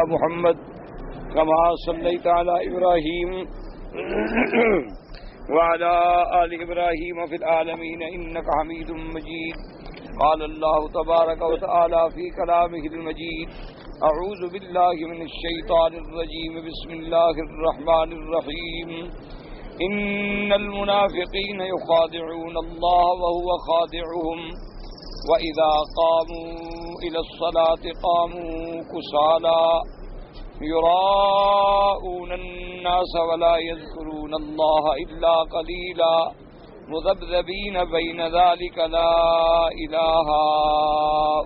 محمد كما صليت على إبراهيم وعلى آل إبراهيم في العالمين إنك حميد مجيد. قال الله تبارك وتعالى في كلامه المجيد: أعوذ بالله من الشيطان الرجيم. بسم الله الرحمن الرحيم. إن المنافقين يخادعون الله وهو خادعهم وإذا قاموا إلى الصلاة قاموا كسالى يراءون الناس ولا يذكرون الله إلا قليلا مذبذبين بين ذلك لا إله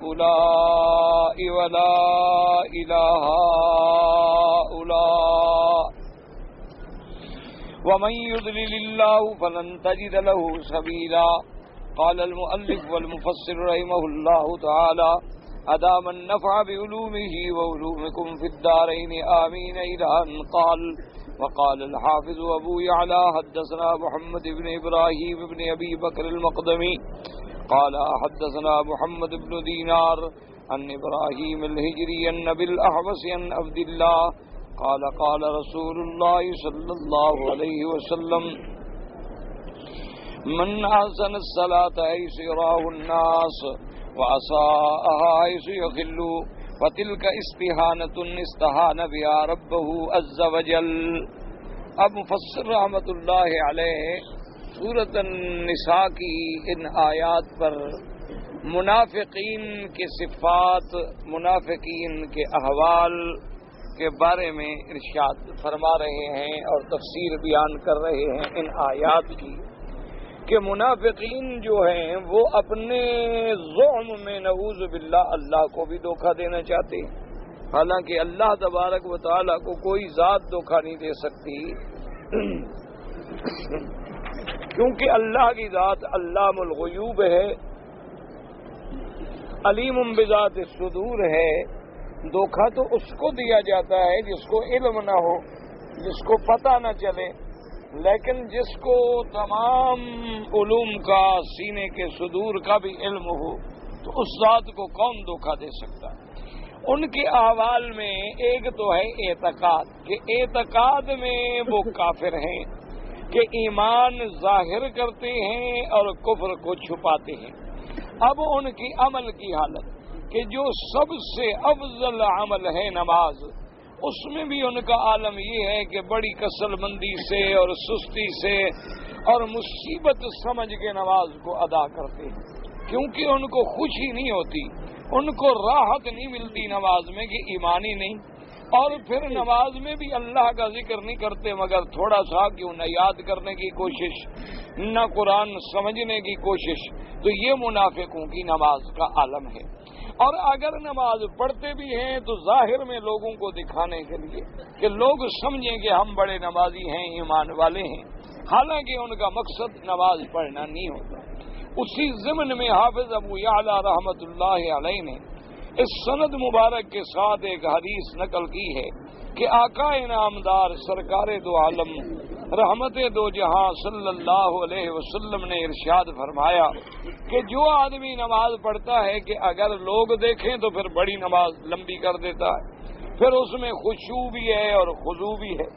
هؤلاء ولا إله هؤلاء ومن يضلل الله فلن تجد له سبيلا. قال المؤلف والمفسر رحمه الله تعالى: أدام النفع بعلومه وعلومكم في الدارين آمين. إلى أن قال. وقال الحافظ أبو يعلى: حدثنا محمد بن إبراهيم بن أبي بكر المقدمي قال حدثنا محمد بن دينار عن إبراهيم الهجري عن أبي الأحوص عن عبد الله قال قال رسول الله صلى الله عليه وسلم: من أحسن الصلاة حيث يراه الناس وأساءها حيث يخل فتلك استهانة استهان بها ربه عز وجل. اب مفسر رحمۃ اللہ علیہ سورۃ النساء کی ان آیات پر منافقین کے صفات، منافقین کے احوال کے بارے میں ارشاد فرما رہے ہیں اور تفسیر بیان کر رہے ہیں ان آیات کی کہ منافقین جو ہیں وہ اپنے زعم میں نعوذ باللہ اللہ کو بھی دھوکہ دینا چاہتے ہیں، حالانکہ اللہ تبارک و تعالیٰ کو کوئی ذات دھوکہ نہیں دے سکتی، کیونکہ اللہ کی ذات علام الغیوب ہے، علیم بذات الصدور ہے۔ دھوکہ تو اس کو دیا جاتا ہے جس کو علم نہ ہو، جس کو پتہ نہ چلے، لیکن جس کو تمام علوم کا، سینے کے صدور کا بھی علم ہو تو اس ذات کو کون دھوکہ دے سکتا؟ ان کے احوال میں ایک تو ہے اعتقاد، کہ اعتقاد میں وہ کافر ہیں کہ ایمان ظاہر کرتے ہیں اور کفر کو چھپاتے ہیں۔ اب ان کی عمل کی حالت کہ جو سب سے افضل عمل ہے نماز، اس میں بھی ان کا عالم یہ ہے کہ بڑی کسل مندی سے اور سستی سے اور مصیبت سمجھ کے نماز کو ادا کرتے ہیں، کیونکہ ان کو خوشی نہیں ہوتی، ان کو راحت نہیں ملتی نماز میں کہ ایمانی نہیں، اور پھر نماز میں بھی اللہ کا ذکر نہیں کرتے مگر تھوڑا سا کیوں نہ یاد کرنے کی کوشش، نہ قرآن سمجھنے کی کوشش۔ تو یہ منافقوں کی نماز کا عالم ہے۔ اور اگر نماز پڑھتے بھی ہیں تو ظاہر میں لوگوں کو دکھانے کے لیے کہ لوگ سمجھیں کہ ہم بڑے نمازی ہیں، ایمان والے ہیں، حالانکہ ان کا مقصد نماز پڑھنا نہیں ہوتا۔ اسی ضمن میں حافظ ابو یعلا رحمۃ اللہ علیہ نے اس سند مبارک کے ساتھ ایک حدیث نقل کی ہے کہ آقا انعامدار سرکار دو عالم رحمت دو جہاں صلی اللہ علیہ وسلم نے ارشاد فرمایا کہ جو آدمی نماز پڑھتا ہے کہ اگر لوگ دیکھیں تو پھر بڑی نماز لمبی کر دیتا ہے، پھر اس میں خشوع بھی ہے اور خضوع بھی ہے،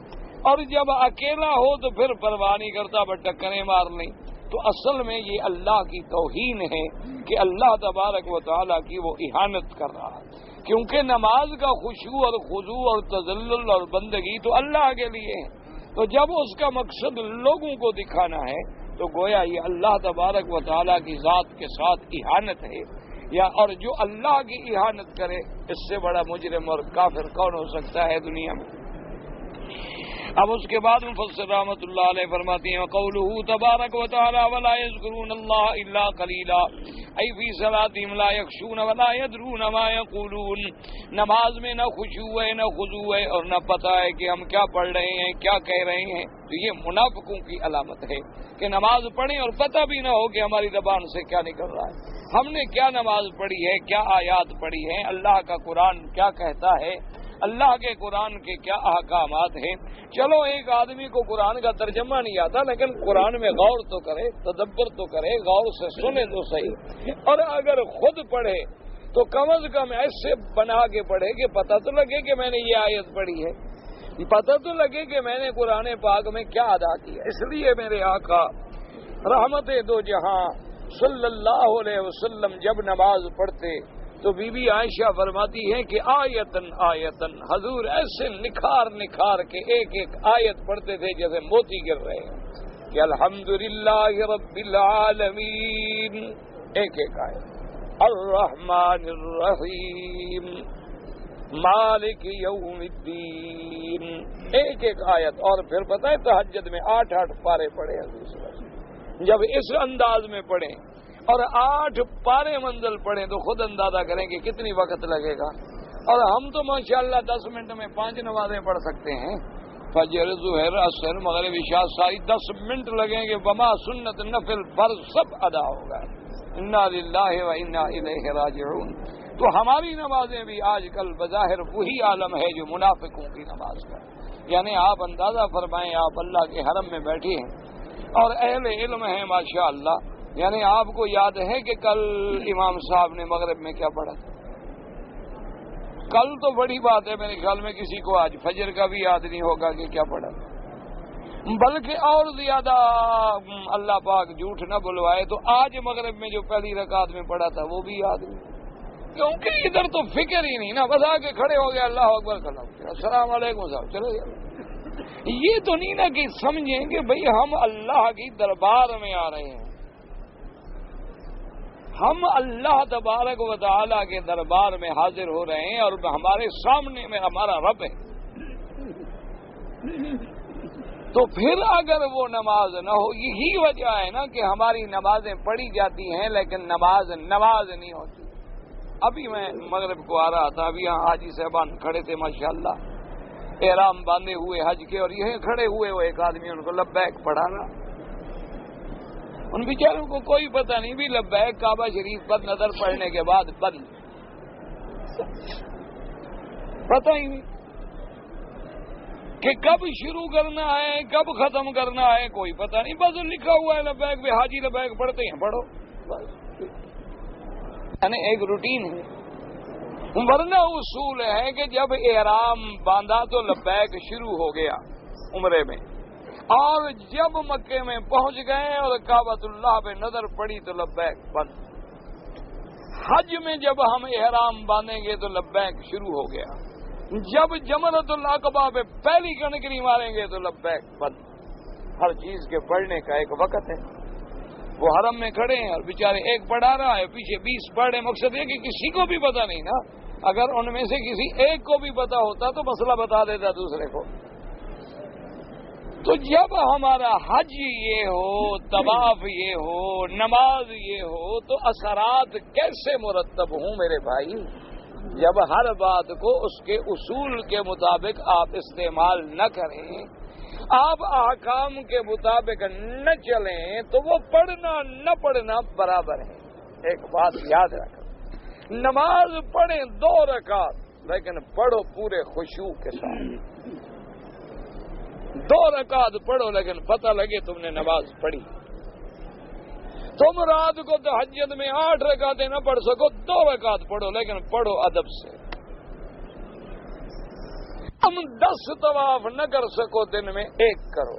اور جب اکیلا ہو تو پھر پرواہ نہیں کرتا بس ٹکریں مار لیں۔ تو اصل میں یہ اللہ کی توہین ہے کہ اللہ تبارک و تعالیٰ کی وہ اہانت کر رہا ہے، کیونکہ نماز کا خشوع اور خضوع اور تذلل اور بندگی تو اللہ کے لیے ہے، تو جب اس کا مقصد لوگوں کو دکھانا ہے تو گویا یہ اللہ تبارک و تعالیٰ کی ذات کے ساتھ اہانت ہے، یا اور جو اللہ کی اہانت کرے اس سے بڑا مجرم اور کافر کون ہو سکتا ہے دنیا میں؟ اب اس کے بعد مفسر رحمۃ اللہ علیہ فرماتے ہیں: قولہ تبارک و تعالی ولا یذکرون اللہ الا قلیلا، ای فی صلاتہم لا یخشون ولا یدرون ما یقولون۔ نماز میں نہ خشوع ہے، نہ خضوع ہے، اور نہ پتہ ہے کہ ہم کیا پڑھ رہے ہیں، کیا کہہ رہے ہیں۔ تو یہ منافقوں کی علامت ہے کہ نماز پڑھیں اور پتہ بھی نہ ہو کہ ہماری زبان سے کیا نکل رہا ہے، ہم نے کیا نماز پڑھی ہے، کیا آیات پڑھی ہیں، اللہ کا قرآن کیا کہتا ہے، اللہ کے قرآن کے کیا احکامات ہیں۔ چلو ایک آدمی کو قرآن کا ترجمہ نہیں آتا لیکن قرآن میں غور تو کرے، تدبر تو کرے، غور سے سنے تو صحیح، اور اگر خود پڑھے تو کم از کم ایسے بنا کے پڑھے کہ پتہ تو لگے کہ میں نے یہ آیت پڑھی ہے، پتہ تو لگے کہ میں نے قرآن پاک میں کیا ادا کیا۔ اس لیے میرے آقا رحمت دو جہاں صلی اللہ علیہ وسلم جب نماز پڑھتے تو بی بی عائشہ فرماتی ہے کہ آیتن آیتن، حضور ایسے نکھار نکھار کے ایک ایک آیت پڑھتے تھے جیسے موتی گر رہے ہیں کہ الحمدللہ رب العالمین، ایک ایک آیت، الرحمن الرحیم، مالک یوم الدین، ایک ایک آیت۔ اور پھر پتہ ہے تہجد میں 8 پارے پڑھے حضور صلی اللہ علیہ وسلم۔ جب اس انداز میں پڑھیں اور 8 پارے منزل پڑھیں تو خود اندازہ کریں کہ کتنی وقت لگے گا۔ اور ہم تو ماشاءاللہ 10 منٹ میں 5 نمازیں پڑھ سکتے ہیں، فجر، ظہر، عصر، مغرب، عشاء، ساری 10 منٹ لگیں گے، وما سنت نفل فرض سب ادا ہوگا۔ انا للہ و انا الیہ راجعون۔ تو ہماری نمازیں بھی آج کل بظاہر وہی عالم ہے جو منافقوں کی نماز کا، یعنی آپ اندازہ فرمائیں، آپ اللہ کے حرم میں بیٹھے ہیں اور اہل علم ہیں ماشاءاللہ، یعنی آپ کو یاد ہے کہ کل امام صاحب نے مغرب میں کیا پڑھا تھا؟ کل تو بڑی بات ہے، میرے خیال میں کسی کو آج فجر کا بھی یاد نہیں ہوگا کہ کیا پڑھا تھا، بلکہ اور زیادہ اللہ پاک جھوٹ نہ بلوائے تو آج مغرب میں جو پہلی رکعت میں پڑھا تھا وہ بھی یاد نہیں، کیونکہ ادھر تو فکر ہی نہیں نا، بس آ کے کھڑے ہو گیا، اللہ اکبر، کھڑا ہو گیا، السلام علیکم صاحب، چلو گیا۔ یہ تو نہیں نا کہ سمجھیں کہ بھئی ہم اللہ کی دربار میں آ رہے ہیں، ہم اللہ تبارک و تعالی کے دربار میں حاضر ہو رہے ہیں اور ہمارے سامنے میں ہمارا رب ہے۔ تو پھر اگر وہ نماز نہ ہو، یہی وجہ ہے نا کہ ہماری نمازیں پڑھی جاتی ہیں لیکن نماز نہیں ہوتی۔ ابھی میں مغرب کو آ رہا تھا، ابھی یہاں حاجی صاحبان کھڑے تھے ماشاءاللہ، احرام باندھے ہوئے حج کے، اور یہیں کھڑے ہوئے وہ ایک آدمی ان کو لبیک پڑھا رہا، ان بیچاروں کو کوئی پتہ نہیں بھی لبیک کعبہ شریف پر نظر پڑنے کے بعد بند، پتہ ہی نہیں کہ کب شروع کرنا ہے کب ختم کرنا ہے، کوئی پتہ نہیں، بس لکھا ہوا ہے لبیک بھی، حاجی لبیک پڑھتے ہیں، پڑھو بس، یعنی ایک روٹین ہے۔ ورنہ اصول ہے کہ جب احرام باندھا تو لبیک شروع ہو گیا عمرے میں، اور جب مکے میں پہنچ گئے اور کعبۃ اللہ پہ نظر پڑی تو لبیک بند۔ حج میں جب ہم احرام باندھیں گے تو لبیک شروع ہو گیا، جب جمرۃ العقبہ پہ پہلی کنکری ماریں گے تو لبیک بند۔ ہر چیز کے پڑھنے کا ایک وقت ہے۔ وہ حرم میں کھڑے ہیں اور بیچارے ایک پڑھا رہا ہے، پیچھے 20 پڑھ رہے، مقصد یہ کہ کسی کو بھی پتہ نہیں نا، اگر ان میں سے کسی ایک کو بھی پتہ ہوتا تو مسئلہ بتا دیتا دوسرے کو۔ تو جب ہمارا حج یہ ہو، طواف یہ ہو، نماز یہ ہو، تو اثرات کیسے مرتب ہوں میرے بھائی؟ جب ہر بات کو اس کے اصول کے مطابق آپ استعمال نہ کریں، آپ احکام کے مطابق نہ چلیں، تو وہ پڑھنا نہ پڑھنا برابر ہے۔ ایک بات یاد رکھیں، نماز پڑھیں 2 رکعت لیکن پڑھو پورے خشوع کے ساتھ، 2 رکعت پڑھو لیکن پتہ لگے تم نے نماز پڑھی۔ تم رات کو تہجد میں 8 رکعتیں نہ پڑھ سکو، 2 رکعت پڑھو لیکن پڑھو ادب سے۔ تم 10 طواف نہ کر سکو دن میں 1 کرو،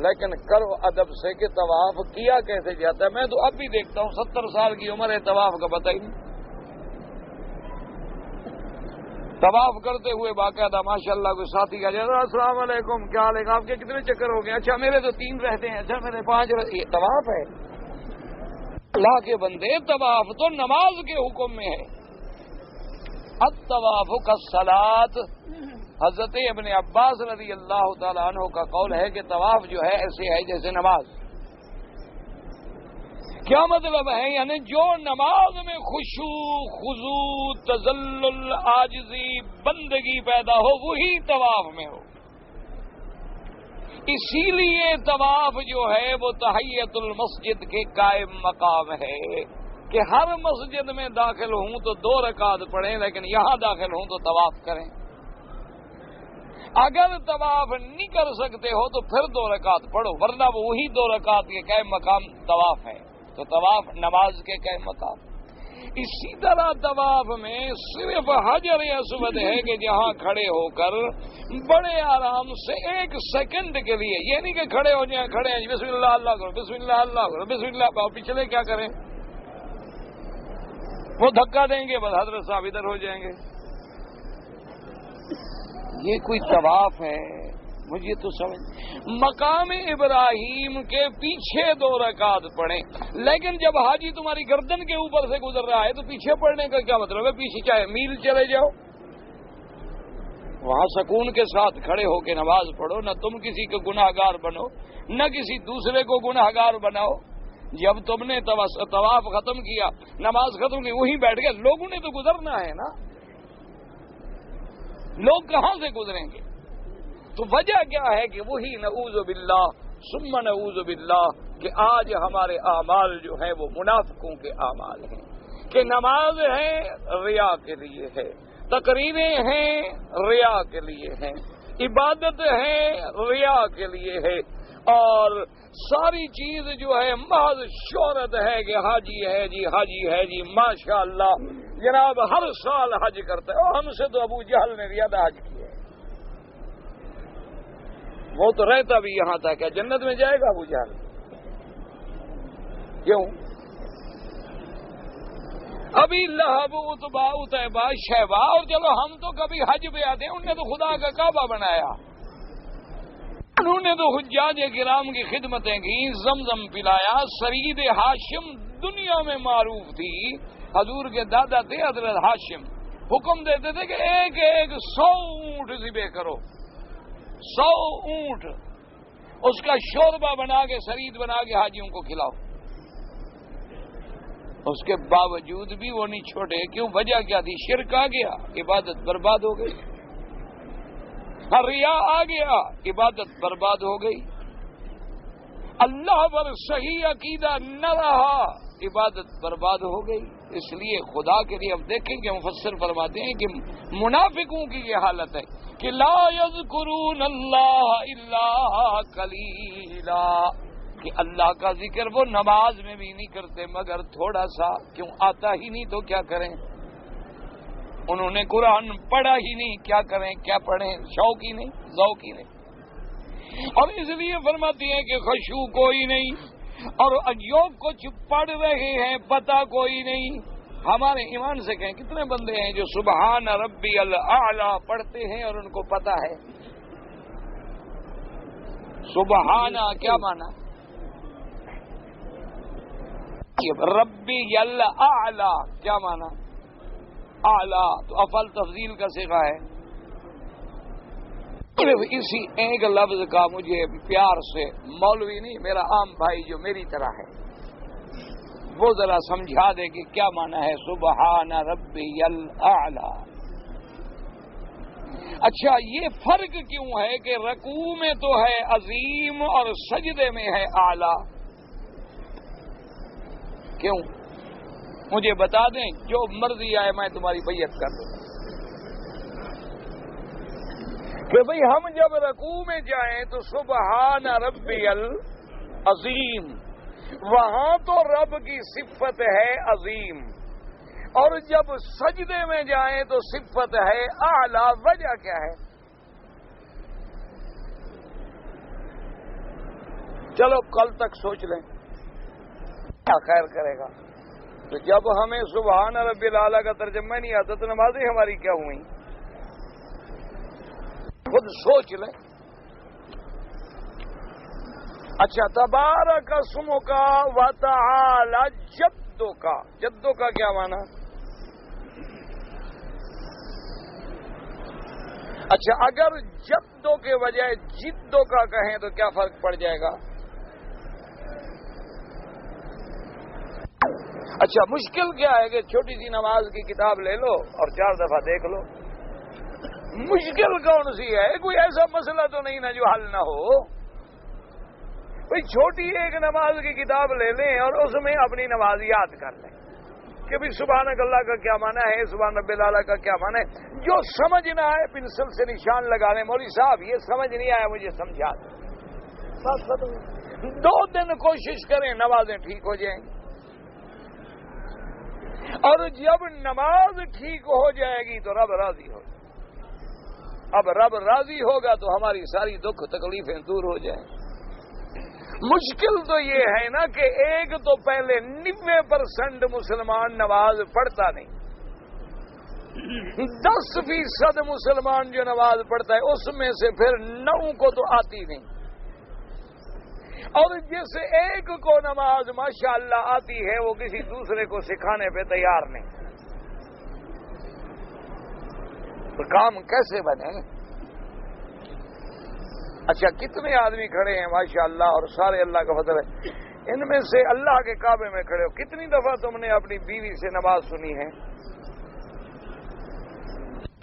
لیکن کرو ادب سے کہ طواف کیا کیسے جاتا ہے۔ میں تو اب بھی دیکھتا ہوں 70 سال کی عمر ہے، طواف کا پتہ ہی نہیں، طواف کرتے ہوئے باقاعدہ ماشاءاللہ کوئی ساتھی کا جاتا، السلام علیکم، کیا حال ہے، آپ کے کتنے چکر ہو گئے؟ اچھا میرے تو 3 رہتے ہیں، اچھا میرے 5 رہتے ہیں۔ یہ طواف ہے؟ اللہ کے بندے، طواف تو نماز کے حکم میں ہے۔ الطواف کالصلاۃ، حضرت ابن عباس رضی اللہ تعالیٰ عنہ کا قول ہے کہ طواف جو ہے ایسے ہے جیسے نماز۔ کیا مطلب ہے؟ یعنی جو نماز میں خشوع، خضوع، تذلل، عاجزی، بندگی پیدا ہو وہی طواف میں ہو۔ اسی لیے طواف جو ہے وہ تحیۃ المسجد کے قائم مقام ہے کہ ہر مسجد میں داخل ہوں تو 2 رکعت پڑھیں، لیکن یہاں داخل ہوں تو طواف کریں۔ اگر طواف نہیں کر سکتے ہو تو پھر 2 رکعت پڑھو، ورنہ وہی 2 رکعت کے قائم مقام طواف ہے۔ تو طواف نماز کے قائم مقام۔ اسی طرح طواف میں صرف حجر اسود ہے کہ جہاں کھڑے ہو کر بڑے آرام سے 1 سیکنڈ کے لیے، یہ نہیں کہ کھڑے ہو جائیں، کھڑے ہیں بسم اللہ اللہ کرو، بسم اللہ اللہ کرو، بسم اللہ، پچھلے کیا کریں؟ وہ دھکا دیں گے، بس حضرت صاحب ادھر ہو جائیں گے۔ یہ کوئی طواف ہے؟ مجھے تو سمجھ، مقام ابراہیم کے پیچھے 2 رکعت پڑھیں، لیکن جب حاجی تمہاری گردن کے اوپر سے گزر رہا ہے تو پیچھے پڑھنے کا کیا مطلب ہے؟ پیچھے چاہے میل چلے جاؤ، وہاں سکون کے ساتھ کھڑے ہو کے نماز پڑھو، نہ تم کسی کو گناہ گار بنو نہ کسی دوسرے کو گناہ گار بناؤ۔ جب تم نے طواف ختم کیا، نماز ختم کی، وہیں بیٹھ گئے، لوگوں نے تو گزرنا ہے نا، لوگ کہاں سے گزریں گے؟ تو وجہ کیا ہے کہ وہی نعوذ باللہ ثم نعوذ باللہ کہ آج ہمارے اعمال جو ہیں وہ منافقوں کے اعمال ہیں، کہ نماز ہے ریا کے لیے ہے، تقریریں ہیں ریا کے لیے ہیں، عبادت ہے ریا کے لیے ہے، اور ساری چیز جو ہے محض شہرت ہے کہ حاجی ہے جی، حاجی ہے جی، ماشاءاللہ جناب ہر سال حج کرتا ہے، اور ہم سے تو ابو جہل نے زیادہ حج کیا ہے، وہ تو رہتا بھی یہاں تھا، کیا جنت میں جائے گا ابو جہل؟ کیوں؟ ابھی لہب اتبا اتبا شیبا، اور چلو ہم تو کبھی حج پہ آتے ہیں، انہوں نے تو خدا کا کعبہ بنایا، انہوں نے تو حجاج کرام کی خدمتیں کی، زمزم پلایا، سرید ہاشم دنیا میں معروف تھی، حضور کے دادا تھے حضرت ہاشم، حکم دیتے تھے کہ ایک 100 اونٹ ذبح کرو، 100 اونٹ، اس کا شوربہ بنا کے سرید بنا کے حاجیوں کو کھلاؤ، اس کے باوجود بھی وہ نہیں چھوڑے، کیوں؟ وجہ کیا تھی؟ شرک آ گیا، عبادت برباد ہو گئی، ریا آ گیا، عبادت برباد ہو گئی، اللہ پر صحیح عقیدہ نہ رہا، عبادت برباد ہو گئی۔ اس لیے خدا کے لیے اب دیکھیں کہ مفسر فرماتے ہیں کہ منافقوں کی یہ حالت ہے کہ لا یذکرون اللہ الا قلیلا، کہ اللہ کا ذکر وہ نماز میں بھی نہیں کرتے مگر تھوڑا سا، کیوں؟ آتا ہی نہیں تو کیا کریں؟ انہوں نے قرآن پڑھا ہی نہیں، کیا کریں؟ کیا پڑھیں؟ شوق ہی نہیں، ذوق ہی نہیں، اور اس لیے فرماتی ہیں کہ خشوع کوئی نہیں، اور جو کچھ پڑھ رہے ہیں پتہ کوئی نہیں۔ ہمارے ایمان سے کہیں کتنے بندے ہیں جو سبحان ربی الاعلی پڑھتے ہیں اور ان کو پتہ ہے؟ سبحانہ کیا معنی؟ ربی الاعلی کیا معنی؟ اعلی تو افعل تفضیل کا صیغہ ہے۔ صرف اسی ایک لفظ کا مجھے پیار سے، مولوی نہیں، میرا عام بھائی جو میری طرح ہے وہ ذرا سمجھا دے کہ کیا معنی ہے سبحان ربی الاعلی۔ اچھا، یہ فرق کیوں ہے کہ رکوع میں تو ہے عظیم اور سجدے میں ہے اعلی؟ کیوں؟ مجھے بتا دیں، جو مرضی آئے میں تمہاری بیعت کر دوں کہ بھئی ہم جب رکوع میں جائیں تو سبحان ربی العظیم، وہاں تو رب کی صفت ہے عظیم، اور جب سجدے میں جائیں تو صفت ہے اعلی۔ وجہ کیا ہے؟ چلو کل تک سوچ لیں، کیا خیر کرے گا۔ تو جب ہمیں سبحان ربی الاعلی کا ترجمہ نہیں آتا تو نمازیں ہماری کیا ہوئی؟ خود سوچ لیں۔ اچھا، تبارک اسمک وتعالی جدک، جدو کا کیا معنی؟ اچھا، اگر جدو کے بجائے جدو کا کہیں تو کیا فرق پڑ جائے گا؟ اچھا، مشکل کیا ہے کہ چھوٹی سی نماز کی کتاب لے لو اور 4 دفعہ دیکھ لو، مشکل کون سی ہے؟ کوئی ایسا مسئلہ تو نہیں نا جو حل نہ ہو۔ بھئی چھوٹی ایک نماز کی کتاب لے لیں اور اس میں اپنی نماز یاد کر لیں کہ بھی سبحانک اللہ کا کیا معنی ہے، سبحان ربی الاعلی کا کیا معنی ہے۔ جو سمجھ نہ آئے پنسل سے نشان لگا لیں، مولوی صاحب یہ سمجھ نہیں آیا مجھے سمجھا دیں۔ 2 دن کوشش کریں، نمازیں ٹھیک ہو جائیں گی۔ اور جب نماز ٹھیک ہو جائے گی تو رب راضی ہوگا. اب رب راضی ہوگا تو ہماری ساری دکھ تکلیفیں دور ہو جائیں. مشکل تو یہ ہے نا کہ ایک تو پہلے 90% مسلمان نماز پڑھتا نہیں. 10% مسلمان جو نماز پڑھتا ہے اس میں سے پھر 9 کو تو آتی نہیں. اور جس ایک کو نماز ماشاءاللہ آتی ہے وہ کسی دوسرے کو سکھانے پہ تیار نہیں. تو کام کیسے بنے؟ اچھا کتنے آدمی کھڑے ہیں ماشاءاللہ اور سارے اللہ کا فضل ہے، ان میں سے اللہ کے کعبے میں کھڑے ہو کتنی دفعہ تم نے اپنی بیوی سے نماز سنی ہے؟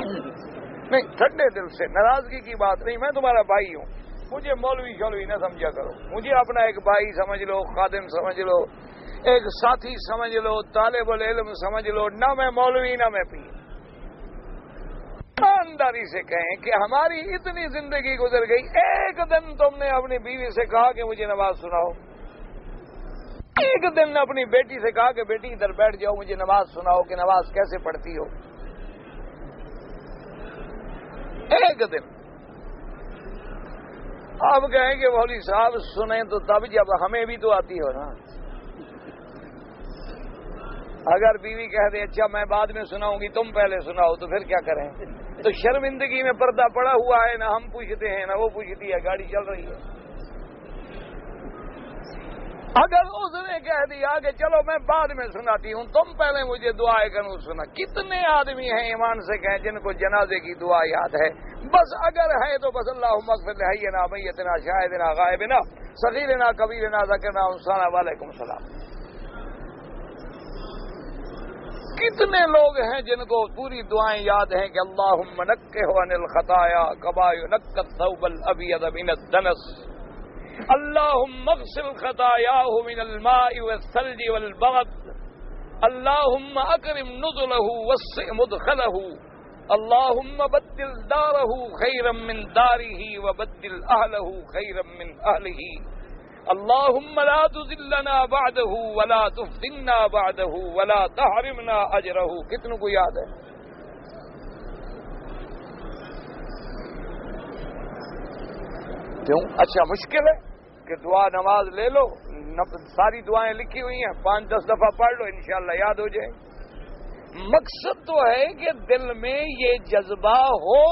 نہیں، ٹھنڈے دل سے، ناراضگی کی بات نہیں. میں تمہارا بھائی ہوں، مجھے مولوی شولوی نہ سمجھا کرو. مجھے اپنا ایک بھائی سمجھ لو، خادم سمجھ لو، ایک ساتھی سمجھ لو، طالب العلم سمجھ لو. نہ میں مولوی نہ میں پیر. ایمانداری سے کہیں کہ ہماری اتنی زندگی گزر گئی، ایک دن تم نے اپنی بیوی سے کہا کہ مجھے نماز سناؤ؟ ایک دن اپنی بیٹی سے کہا کہ بیٹی ادھر بیٹھ جاؤ مجھے نماز سناؤ کہ نماز کیسے پڑھتی ہو؟ ایک دن. آپ کہیں کہ مولوی صاحب سنیں تو تب جب ہمیں بھی تو آتی ہو نا. اگر بیوی کہہ دے اچھا میں بعد میں سناؤں گی تم پہلے سناؤ تو پھر کیا کریں؟ تو شرمندگی میں پردہ پڑا ہوا ہے، نہ ہم پوچھتے ہیں نہ وہ پوچھتی ہے، گاڑی چل رہی ہے. اگر اس نے کہہ دیا کہ چلو میں بعد میں سناتی ہوں تم پہلے مجھے دعائے قنوت سنا. کتنے آدمی ہیں ایمان سے کہیں جن کو جنازے کی دعا یاد ہے؟ بس اگر ہے تو بس اللہم اغفر لحینا میتنا شاہدنا غائبنا صغیرنا کبیرنا ذکرنا انسانا وعلیکم السلام. کتنے لوگ ہیں جن کو پوری دعائیں یاد ہیں کہ اللہم نقہ عن الخطایا کما ینقی الثوب الابیض من الدنس، اللہم اغسل خطایاہ من الماء والثلج والبرد، اللہم اکرم نزلہ وسع مدخلہ، اللہم بدل دارہ خیرا من دارہ وبدل اہلہ خیرا من اہلہ، اللہم لا تذلنا بعدہ ولا تفتنا بعدہ ولا تحرمنا اجرہ. کتنوں کو یاد ہے؟ کیوں؟ اچھا مشکل ہے کہ دعا نماز لے لو، ساری دعائیں لکھی ہوئی ہیں، 5-10 دفعہ پڑھ لو انشاءاللہ یاد ہو جائے. مقصد تو ہے کہ دل میں یہ جذبہ ہو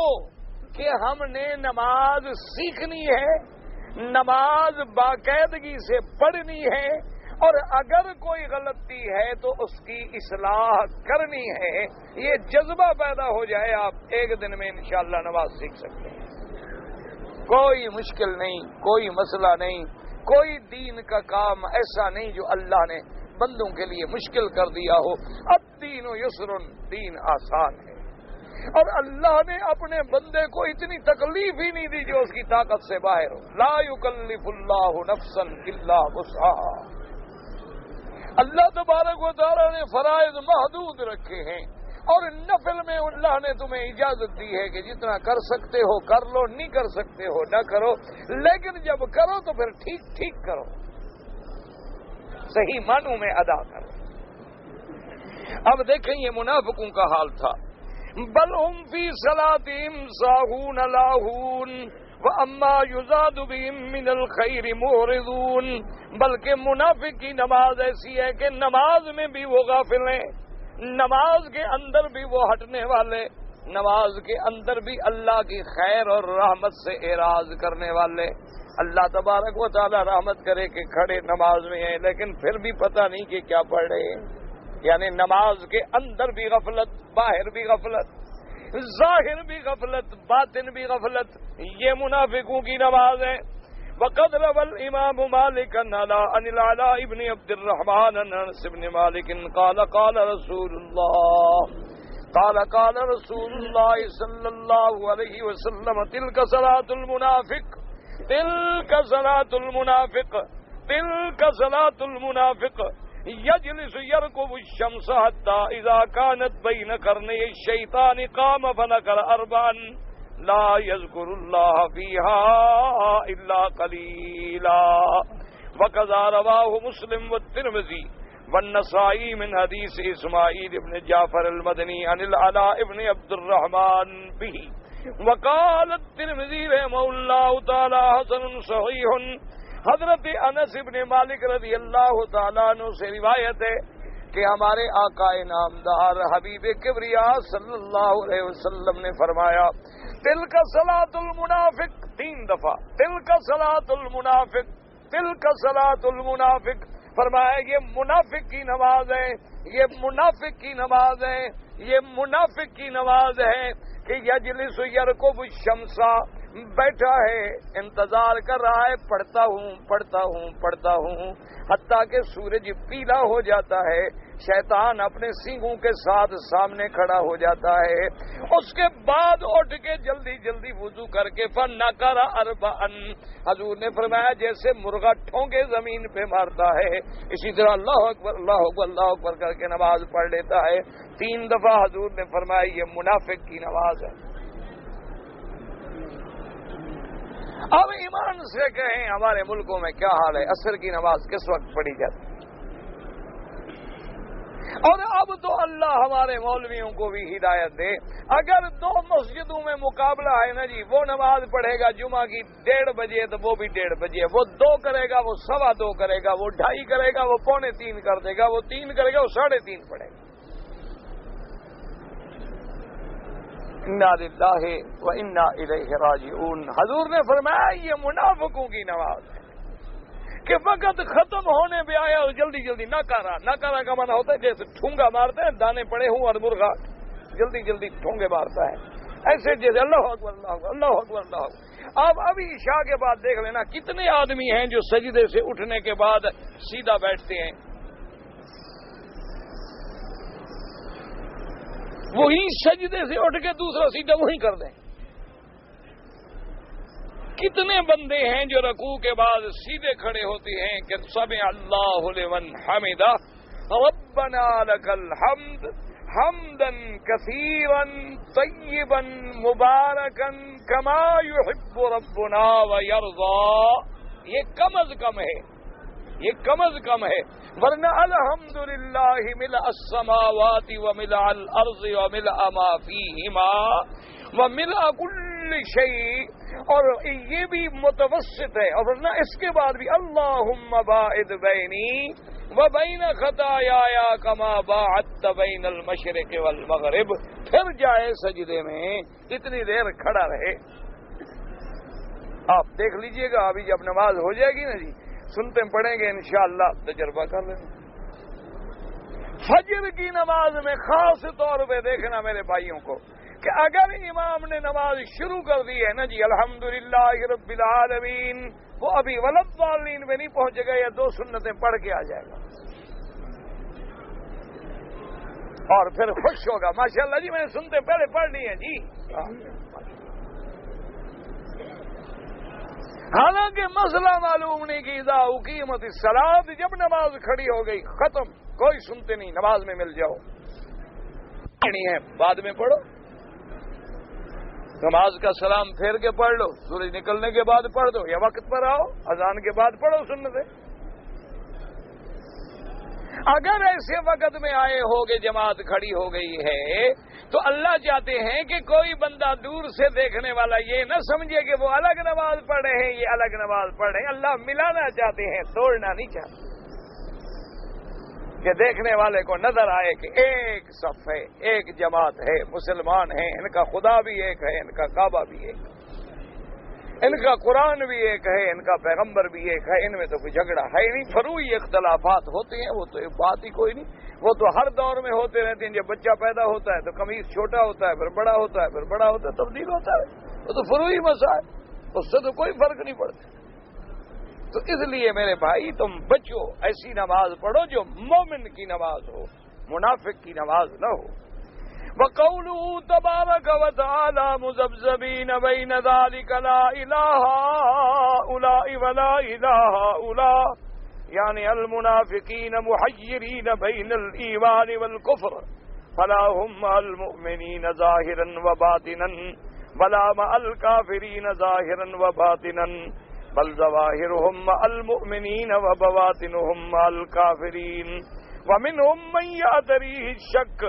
کہ ہم نے نماز سیکھنی ہے، نماز باقاعدگی سے پڑھنی ہے، اور اگر کوئی غلطی ہے تو اس کی اصلاح کرنی ہے. یہ جذبہ پیدا ہو جائے آپ ایک دن میں انشاءاللہ نماز سیکھ سکتے ہیں. کوئی مشکل نہیں، کوئی مسئلہ نہیں، کوئی دین کا کام ایسا نہیں جو اللہ نے بندوں کے لیے مشکل کر دیا ہو. الدین یسر، دین آسان ہے. اور اللہ نے اپنے بندے کو اتنی تکلیف ہی نہیں دی جو اس کی طاقت سے باہر ہو. لا یکلف اللہ نفسا الا وسعہا. اللہ تبارک و تعالی نے فرائض محدود رکھے ہیں، اور نفل میں اللہ نے تمہیں اجازت دی ہے کہ جتنا کر سکتے ہو کر لو، نہیں کر سکتے ہو نہ کرو، لیکن جب کرو تو پھر ٹھیک ٹھیک کرو، صحیح معنوں میں ادا کرو. اب دیکھیں یہ منافقوں کا حال تھا. بل ہم فی صلاتہم ساہون لاہون واما یزاد بہم من الخیر معرضون. بلکہ منافق کی نماز ایسی ہے کہ نماز میں بھی وہ غافل ہیں، نماز کے اندر بھی وہ ہٹنے والے، نماز کے اندر بھی اللہ کی خیر اور رحمت سے اعراض کرنے والے. اللہ تبارک و تعالی رحمت کرے کہ کھڑے نماز میں ہیں لیکن پھر بھی پتہ نہیں کہ کیا پڑھ رہے ہیں. یعنی نماز کے اندر بھی غفلت، باہر بھی غفلت، ظاہر بھی غفلت، باطن بھی غفلت. یہ منافقوں کی نماز ہے. وقد روى الامام مالك عن العلاء بن عبد الرحمن عن انس بن مالك قال قال رسول الله صلى الله عليه وسلم تلك صلاة المنافق يجلس يركب الشمس حتى إذا كانت بين قرني الشيطان قام فنكر 4 لا يذكر الله فيها إلا قليلا. وكذا رواه مسلم والترمذي والنسائی من حدیث اسماعیل ابن جعفر المدنی عن العلاء ابن عبد الرحمن به وقال الترمذی رحمہ اللہ تعالی حسن صحیح. حضرت انس ابن مالک رضی اللہ تعالیٰ عنہ سے روایت ہے کہ ہمارے آقا نامدار حبیب کبریا صلی اللہ علیہ وسلم نے فرمایا تلک صلاۃ المنافق 3 دفعہ، تلک صلاۃ المنافق، تلک صلاۃ المنافق. فرمایا یہ منافق کی نماز ہے، یہ منافق کی نماز ہے، یہ منافق کی نماز ہے کہ یجلس یرکب الشمسا، بیٹھا ہے انتظار کر رہا ہے، پڑھتا ہوں پڑھتا ہوں پڑھتا ہوں حتیٰ کہ سورج پیلا ہو جاتا ہے، شیطان اپنے سینگوں کے ساتھ سامنے کھڑا ہو جاتا ہے، اس کے بعد اٹھ کے جلدی جلدی وضو کر کے فنکر اربعا، حضور نے فرمایا جیسے مرغا ٹھونگے زمین پہ مارتا ہے اسی طرح اللہ اکبر اللہ اکبر اللہ اکبر کر کے نماز پڑھ لیتا ہے 3 دفعہ. حضور نے فرمایا یہ منافق کی نماز ہے. اب ایمان سے کہیں ہمارے ملکوں میں کیا حال ہے، عصر کی نماز کس وقت پڑھی جاتی؟ اور اب تو اللہ ہمارے مولویوں کو بھی ہدایت دے، اگر 2 مسجدوں میں مقابلہ ہے نا جی، وہ نماز پڑھے گا جمعہ کی 1:30 بجے تو وہ بھی 1:30 بجے، وہ 2 کرے گا، وہ 2:15 کرے گا، وہ 2:30 کرے گا، وہ 2:45 کر دے گا، وہ 3 کرے گا، وہ 3:30 پڑھے گا. انا للہ و انا الیہ راجعون. حضور نے فرمایا یہ منافقوں کی نماز ہے کہ وقت ختم ہونے پہ آیا اور جلدی جلدی ناکارا کا معنی ہوتا ہے جیسے ٹھونگا مارتے ہیں، دانے پڑے ہوں اور مرغا جلدی جلدی ٹھونگے مارتا ہے، ایسے جیسے اللہ اکبر اللہ اکبر اللہ اکبر اللہ اکبر. آپ ابھی عشاء کے بعد دیکھ لینا کتنے آدمی ہیں جو سجدے سے اٹھنے کے بعد سیدھا بیٹھتے ہیں، وہی سجدے سے اٹھ کے دوسرا سیدھا وہی کر دیں. کتنے بندے ہیں جو رکوع کے بعد سیدھے کھڑے ہوتے ہیں کہ سمع اللہ لمن حمدہ ربنا لک الحمد حمدا کثیرا طیبا مبارکا کما یحب ربنا ویرضی. یہ کم از کم ہے، یہ کم از کم ہے، ورنہ الحمدللہ ملء السماوات وملء الارض وملء ما فیہما وملء کل شیء، اور یہ بھی متوسط ہے، اور ورنہ اس کے بعد بھی اللہم باعد بینی وبین خطایایا کما باعدت بین المشرق والمغرب. پھر جائے سجدے میں، اتنی دیر کھڑا رہے. آپ دیکھ لیجئے گا ابھی جب نماز ہو جائے گی نا جی، سنتے پڑھیں گے انشاءاللہ، تجربہ کر لیں. فجر کی نماز میں خاص طور پہ دیکھنا میرے بھائیوں کو کہ اگر امام نے نماز شروع کر دی ہے نا جی الحمدللہ رب العالمین، وہ ابھی ولضالین میں نہیں پہنچے گا، یا 2 سنتیں پڑھ کے آ جائے گا اور پھر خوش ہوگا ماشاءاللہ جی میں نے سنتے پہلے پڑھ لی ہیں جی. حالانکہ مسئلہ معلوم نہیں کہ اذا اقیمت الصلاۃ، جب نماز کھڑی ہو گئی ختم، کوئی سنتے نہیں، نماز میں مل جاؤ. نہیں ہے بعد میں پڑھو، نماز کا سلام پھیر کے پڑھ لو، سورج نکلنے کے بعد پڑھ دو، یا وقت پر آؤ اذان کے بعد پڑھو سنتے. اگر ایسے وقت میں آئے ہوگے جماعت کھڑی ہو گئی ہے تو اللہ چاہتے ہیں کہ کوئی بندہ دور سے دیکھنے والا یہ نہ سمجھے کہ وہ الگ نماز پڑھ رہے ہیں یہ الگ نماز پڑھ رہے ہیں. اللہ ملانا چاہتے ہیں، توڑنا نہیں چاہتے، کہ دیکھنے والے کو نظر آئے کہ ایک صف ہے، ایک جماعت ہے، مسلمان ہیں، ان کا خدا بھی ایک ہے، ان کا کعبہ بھی ایک ہے، ان کا قرآن بھی ایک ہے، ان کا پیغمبر بھی ایک ہے، ان میں تو کوئی جھگڑا ہے نہیں. فروعی اختلافات ہوتے ہیں، وہ تو بات ہی کوئی نہیں، وہ تو ہر دور میں ہوتے رہتے ہیں. جب بچہ پیدا ہوتا ہے تو قمیص چھوٹا ہوتا ہے، پھر بڑا ہوتا ہے، پھر بڑا ہوتا ہے، تبدیل ہوتا ہے، وہ تو فروعی مسائل، اس سے تو کوئی فرق نہیں پڑتا. تو اس لیے میرے بھائی تم بچو، ایسی نماز پڑھو جو مومن کی نماز ہو، منافق کی نماز نہ ہو. وَقَوْلُهُ تَبَارَكَ وَتَعَالَى مُذَبْذَبِينَ بَيْنَ ذَلِكَ لَا إِلَٰهَ هَٰؤُلَاءِ وَلَا إِلَٰهَ هَٰؤُلَاءِ، یعنی المنافقین محیرین بین الایمان والکفر فلا هم مع المؤمنین ظاہرا وباطنا ولا مع الکافرین ظاہرا وباطنا بل ظواہرهم مع المؤمنین وبواطنهم مع الکافرین ومنهم من يأتيه الشك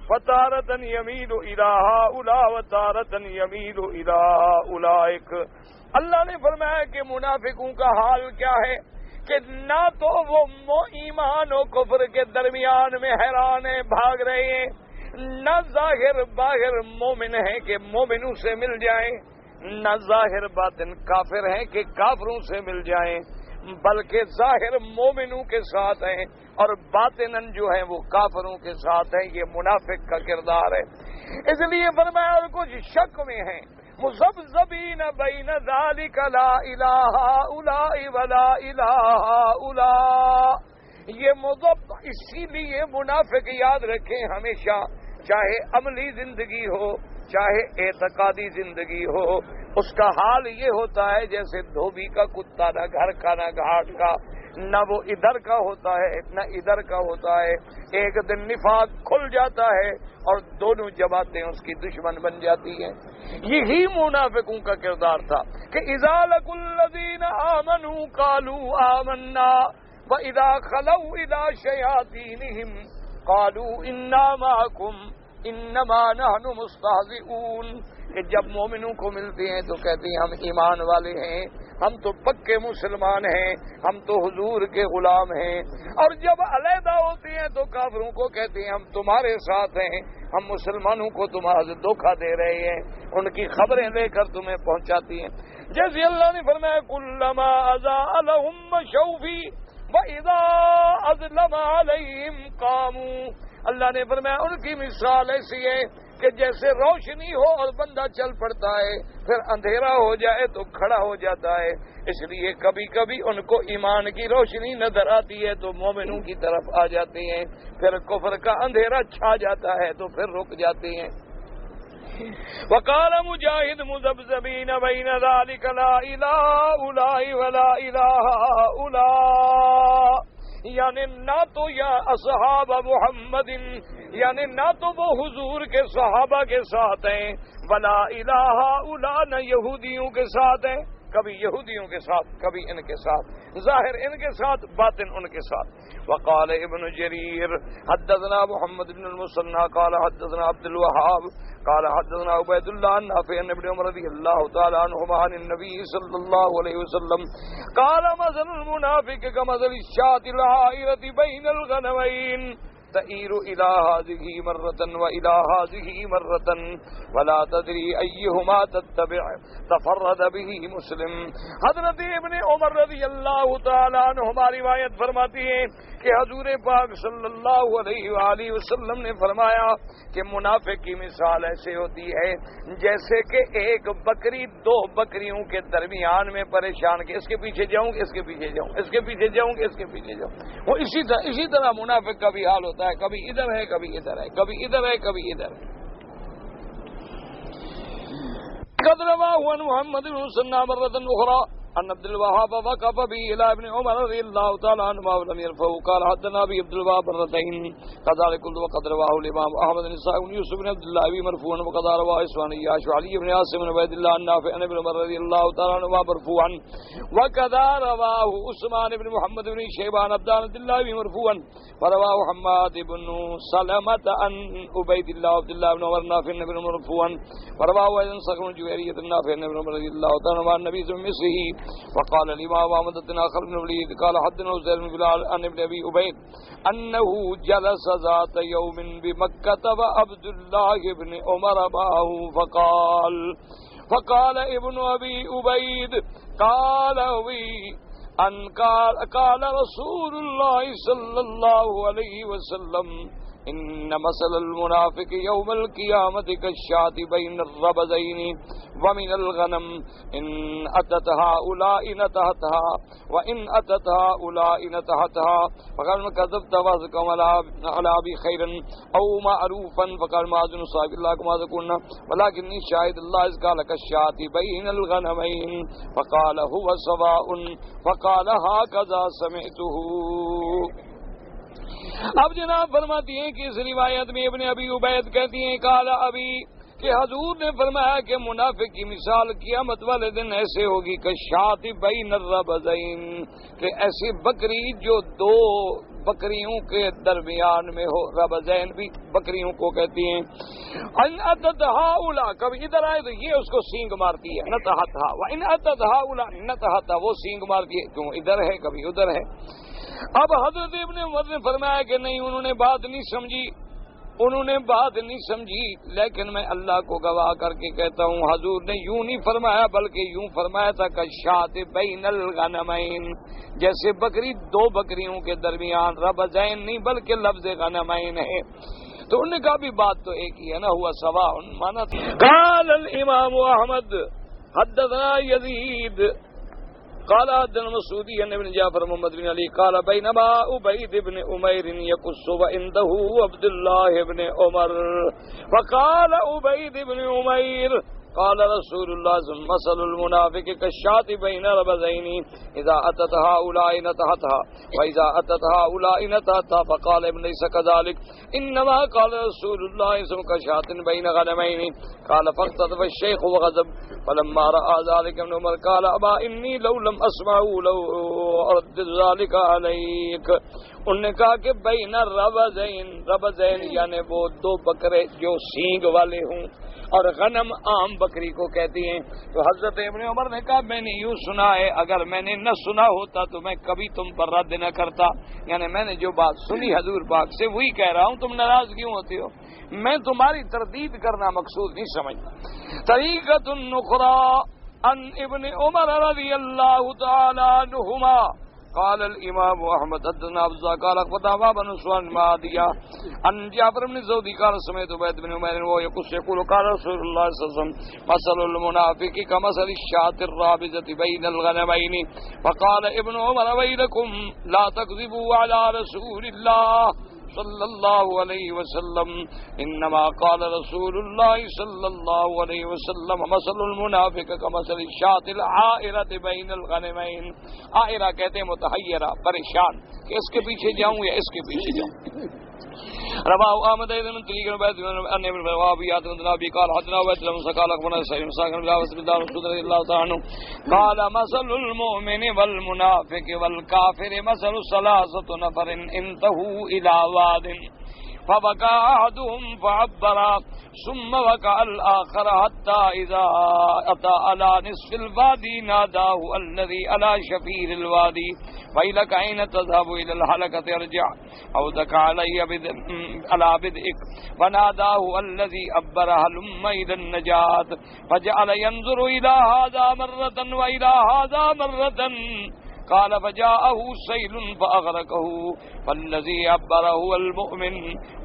فتارة يميل إلى هؤلاء وتارة يميل إلى أولئك. اللہ نے فرمایا کہ منافقوں کا حال کیا ہے کہ نہ تو وہ ایمان و کفر کے درمیان میں حیران ہیں، بھاگ رہے ہیں، نہ ظاہر باہر مومن ہیں کہ مومنوں سے مل جائیں، نہ ظاہر باطن کافر ہیں کہ کافروں سے مل جائیں، بلکہ ظاہر مومنوں کے ساتھ ہیں اور باطناً جو ہیں وہ کافروں کے ساتھ ہیں. یہ منافق کا کردار ہے. اس لیے فرمایا اور کچھ شک میں ہیں، مذبذبین بین ذالک لا الہ الا ولا الہ الا. یہ مذہب اسی لیے منافق یاد رکھیں ہمیشہ، چاہے عملی زندگی ہو چاہے اعتقادی زندگی ہو، اس کا حال یہ ہوتا ہے جیسے دھوبی کا کتا، نہ گھر کا نہ گھاٹ کا، نہ وہ ادھر کا ہوتا ہے نہ ادھر کا ہوتا ہے. ایک دن نفاق کھل جاتا ہے اور دونوں جماعتیں اس کی دشمن بن جاتی ہیں. یہی منافقوں کا کردار تھا کہ اذا لقوا الذین آمنوا قالوا آمنا واذا خلوا الى شیاطینہم قالوا انا معکم انما نحن مستہزئون. کہ جب مومنوں کو ملتے ہیں تو کہتے ہیں ہم ایمان والے ہیں، ہم تو پکے مسلمان ہیں، ہم تو حضور کے غلام ہیں. اور جب علیحدہ ہوتے ہیں تو کافروں کو کہتے ہیں ہم تمہارے ساتھ ہیں، ہم مسلمانوں کو تمہارا دھوکہ دے رہے ہیں، ان کی خبریں لے کر تمہیں پہنچاتی ہیں. جیسے اللہ نے فرمایا کلما اضاء لهم مشوا فیہ واذا اظلم علیہم قاموا. اللہ نے فرمایا ان کی مثال ایسی ہے کہ جیسے روشنی ہو اور بندہ چل پڑتا ہے، پھر اندھیرا ہو جائے تو کھڑا ہو جاتا ہے. اس لیے کبھی کبھی ان کو ایمان کی روشنی نظر آتی ہے تو مومنوں کی طرف آ جاتے ہیں، پھر کفر کا اندھیرا چھا جاتا ہے تو پھر رک جاتے ہیں. وقال مجاہد مذبذبین بین ذلک لا الہ الا ولا الہ الا. یعنی نہ تو یا اصحاب محمد، یعنی نہ تو وہ حضور کے صحابہ کے ساتھ ہیں، ولا الہ الا نہ یہودیوں کے ساتھ ہیں، کبھی یہودیوں کے ساتھ کبھی ان کے ساتھ، ظاہر ان کے ساتھ باطن ان کے ساتھ. وقال ابن جریر حدثنا محمد بن المثنى قال حدثنا عبد الوهاب قال حدثنا عبید اللہ عن نافع عن ابن عمر رضی اللہ تعالی عنہما عن النبی صلی اللہ علیہ وسلم قال مثل المنافق كمثل الشاة العائرة بين الغنمين تئیر الى هذه مرة والى هذه مرة ولا تدری ایہما تتبع تفرد به مسلم. حضرت ابن عمر رضی اللہ تعالی عنہما روایت فرماتی ہیں کہ حضور پاک صلی اللہ علیہ وآلہ وسلم نے فرمایا کہ منافق کی مثال ایسے ہوتی ہے جیسے کہ ایک بکری دو بکریوں کے درمیان میں پریشان کہ اس کے پیچھے جاؤں اس کے پیچھے جاؤں اس کے پیچھے جاؤں اس کے پیچھے جاؤں. وہ اسی طرح منافق کا بھی حال ہوتا ہے، کبھی ادھر ہے کبھی ادھر ہے، کبھی ادھر ہے کبھی ادھر ہے. قد رواه عن محمد بن مسنى مرة أخرى أن عبد الوهاب وقف به إلى ابن عمر رضي الله تعالى عنهما ولم يرفعه قال حدثنا أبي عبد الوهاب مرتين كذلك وقد رواه الإمام أحمد بن إسحاق بن يوسف بن عبد الله أبي مرفوعا وقد رواه إسماعيل يعش علي بن عاصم بن عبيد الله النافع عن ابن عمر رضي الله تعالى عنهما مرفوعا وكذا رواه عثمان بن محمد بن شيبان عبد الله بن مرفوعا فرواه حماد بن سلمة عن عبيد الله عبد الله بن عمر النافع عن ابن عمر مرفوعا فرواه أيضا صخر بن جويرية النافع عن ابن عمر رضي الله تعالى عنهما عن النبي صلى الله عليه وسلم. وقال الإمام أحمد بن آخر بن وليد قال حدثنا زهير بن بلال عن ابن أبي عبيد أنه جلس ذات يوم بمكة وعبد الله بن عمر معه فقال ابن أبي عبيد قال رسول الله صلى الله عليه وسلم إن مثل المنافق يوم القيامة كالشاة بين الربذين ومن الغنم إن أتت هؤلاء نتهتها وإن أتت هؤلاء نتهتها فقال ما كذبت وأذكم على أبي خيرا أو معروفا فقال ما أظن صاحب الله كما ذكرنا ولكني شاهد الله إذ قال كالشاة بين الغنمين فقال هو سواء فقال هكذا سمعته. اب جناب فرماتی ہیں کہ اس روایت میں ابن ابی عبید کہتی ہیں قال ابی کہ حضور نے فرمایا کہ منافق کی مثال قیامت والے دن ایسے ہوگی کہ شاۃ بین الربذین کہ ایسی بکری جو دو بکریوں کے درمیان میں ہو. ربزین بھی بکریوں کو کہتی ہیں. ان اتت ہاؤلا، کبھی ادھر آئے تو یہ اس کو سینگ مارتی ہے، نتہتھا. وان اتت ہاؤلا نتہتھا، وہ سینگ مارتی ہے، کیوں ادھر ہے کبھی ادھر ہے. اب حضرت ابن عمر نے فرمایا کہ نہیں، انہوں نے بات نہیں سمجھی، انہوں نے بات نہیں سمجھی. لیکن میں اللہ کو گواہ کر کے کہتا ہوں حضور نے یوں نہیں فرمایا، بلکہ یوں فرمایا تھا کہ شاۃ بین الغنمین، جیسے بکری دو بکریوں کے درمیان. ربزین نہیں بلکہ لفظ غنمین ہے. تو انہوں نے کہا بھی بات تو ایک ہی ہے نا، ہوا سوا مانا. قال الامام احمد حدثنا یزید قال حدثنا مسعودی عن ابن جعفر محمد بن علی قال بینما عبید بن عمیر یقص وعنده عبد الله بن عمر فقال عبید بن عمیر قال رسول الله صلى الله عليه وسلم مثل المنافق كالشاة بين ربزين اذا اتت هؤلاء نتهتها واذا اتت هؤلاء نتهتها. فقال ابن ليس كذلك انما قال رسول الله صلى الله عليه وسلم كشاة بين غنمين. قال فاختطف الشيخ وغضب. فلما راى ذلك ابن عمر قال ابا اني لو لم اسمعه لو ارد ذلك عليك. انہوں نے کہا کہ بین ربزین، ربزین یعنی وہ دو بکرے جو سینگ والے ہوں، اور غنم عام بکری کو کہتی ہیں. تو حضرت ابن عمر نے کہا میں نے یوں سنا ہے، اگر میں نے نہ سنا ہوتا تو میں کبھی تم پر رد نہ کرتا. یعنی میں نے جو بات سنی حضور پاک سے وہی کہہ رہا ہوں، تم ناراض کیوں ہوتے ہو؟ میں تمہاری تردید کرنا مقصود نہیں سمجھتا. طریقۃ اخری عن ابن عمر رضی اللہ تعالی عنہما قال الامام احمد حدثنا ابو قال اخبرنا بن سعد معدیہ عن جعفر بن زودی قال سمعت عبید بن عمیر يقول قال رسول الله صلى الله عليه وسلم مثل المنافق كمثل الشاة الرابزة بين الغنمين. فقال ابن عمر ويلكم لا تكذبوا على رسول الله صلی اللہ علیہ وسلم انما قال رسول اللہ صلی اللہ علیہ وسلم مثل المنافق كمثل الشاة العائرة بین الغنمین. عائرہ کہتے ہیں متحیرہ، پریشان کہ اس کے پیچھے جاؤں یا اس کے پیچھے جاؤں. رواه احمد بن طريق ان ابن وهبيات بن ابي قال حدثنا عبد الله قال اخبرنا سعيد بن ساكن بن عباس بن رسول الله صلى الله عليه وسلم قال مثل المؤمن والمنافق والكافر مثل ثلاثه نفر انتهوا الى واد فبكى احدهم فعبر ثم بكى الاخر حتى اذا اتى على نصف الوادي ناداه الذي على شفير الوادي ويلك اين تذهب الى الحلقه ارجع او دك علي على بدئك فناداه الذي ابر هلم الى النجاه فجعل ينظر الى هذا مره والى هذا مره قال فجاءه سيل فأغرقه فالذي عبر هو المؤمن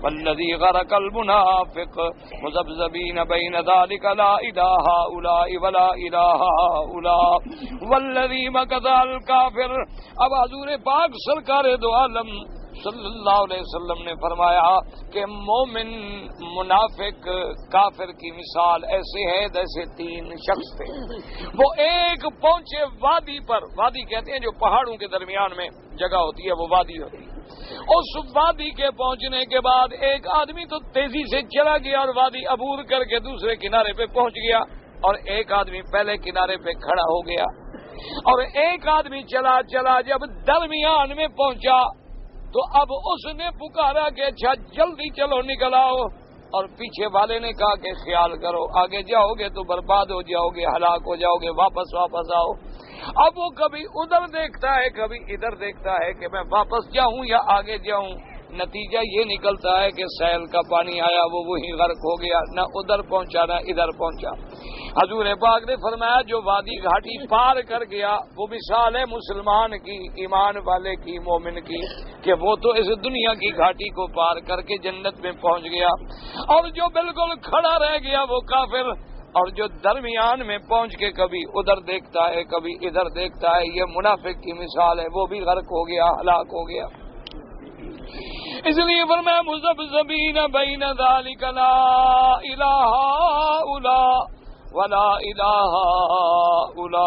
والذي غرق المنافق مذبذبين بين ذلك لا إله هؤلاء ولا إله هؤلاء والذي مكث الكافر. اب حضور پاک سرکار دو عالم صلی اللہ علیہ وسلم نے فرمایا کہ مومن، منافق، کافر کی مثال ایسے ہے جیسے تین شخص تھے. وہ ایک پہنچے وادی پر، وادی کہتے ہیں جو پہاڑوں کے درمیان میں جگہ ہوتی ہے، وہ وادی ہوتی ہے. اس وادی کے پہنچنے کے بعد ایک آدمی تو تیزی سے چلا گیا اور وادی عبور کر کے دوسرے کنارے پہ پہنچ گیا، اور ایک آدمی پہلے کنارے پہ کھڑا ہو گیا، اور ایک آدمی چلا چلا جب درمیان میں پہنچا تو اب اس نے پکارا کہ اچھا جلدی چلو نکل آؤ، اور پیچھے والے نے کہا کہ خیال کرو، آگے جاؤ گے تو برباد ہو جاؤ گے، ہلاک ہو جاؤ گے، واپس آؤ. اب وہ کبھی ادھر دیکھتا ہے کبھی ادھر دیکھتا ہے کہ میں واپس جاؤں یا آگے جاؤں. نتیجہ یہ نکلتا ہے کہ سیل کا پانی آیا، وہ وہیں غرق ہو گیا، نہ ادھر پہنچا نہ ادھر پہنچا. حضور پاک نے فرمایا جو وادی گھاٹی پار کر گیا وہ مثال ہے مسلمان کی، ایمان والے کی، مومن کی، کہ وہ تو اس دنیا کی گھاٹی کو پار کر کے جنت میں پہنچ گیا، اور جو بالکل کھڑا رہ گیا وہ کافر، اور جو درمیان میں پہنچ کے کبھی ادھر دیکھتا ہے کبھی ادھر دیکھتا ہے، یہ منافق کی مثال ہے، وہ بھی غرق ہو گیا، ہلاک ہو گیا. اس لیے فرمایا مذبذبین بین ذلک لا الہ الا ولا الہ الا.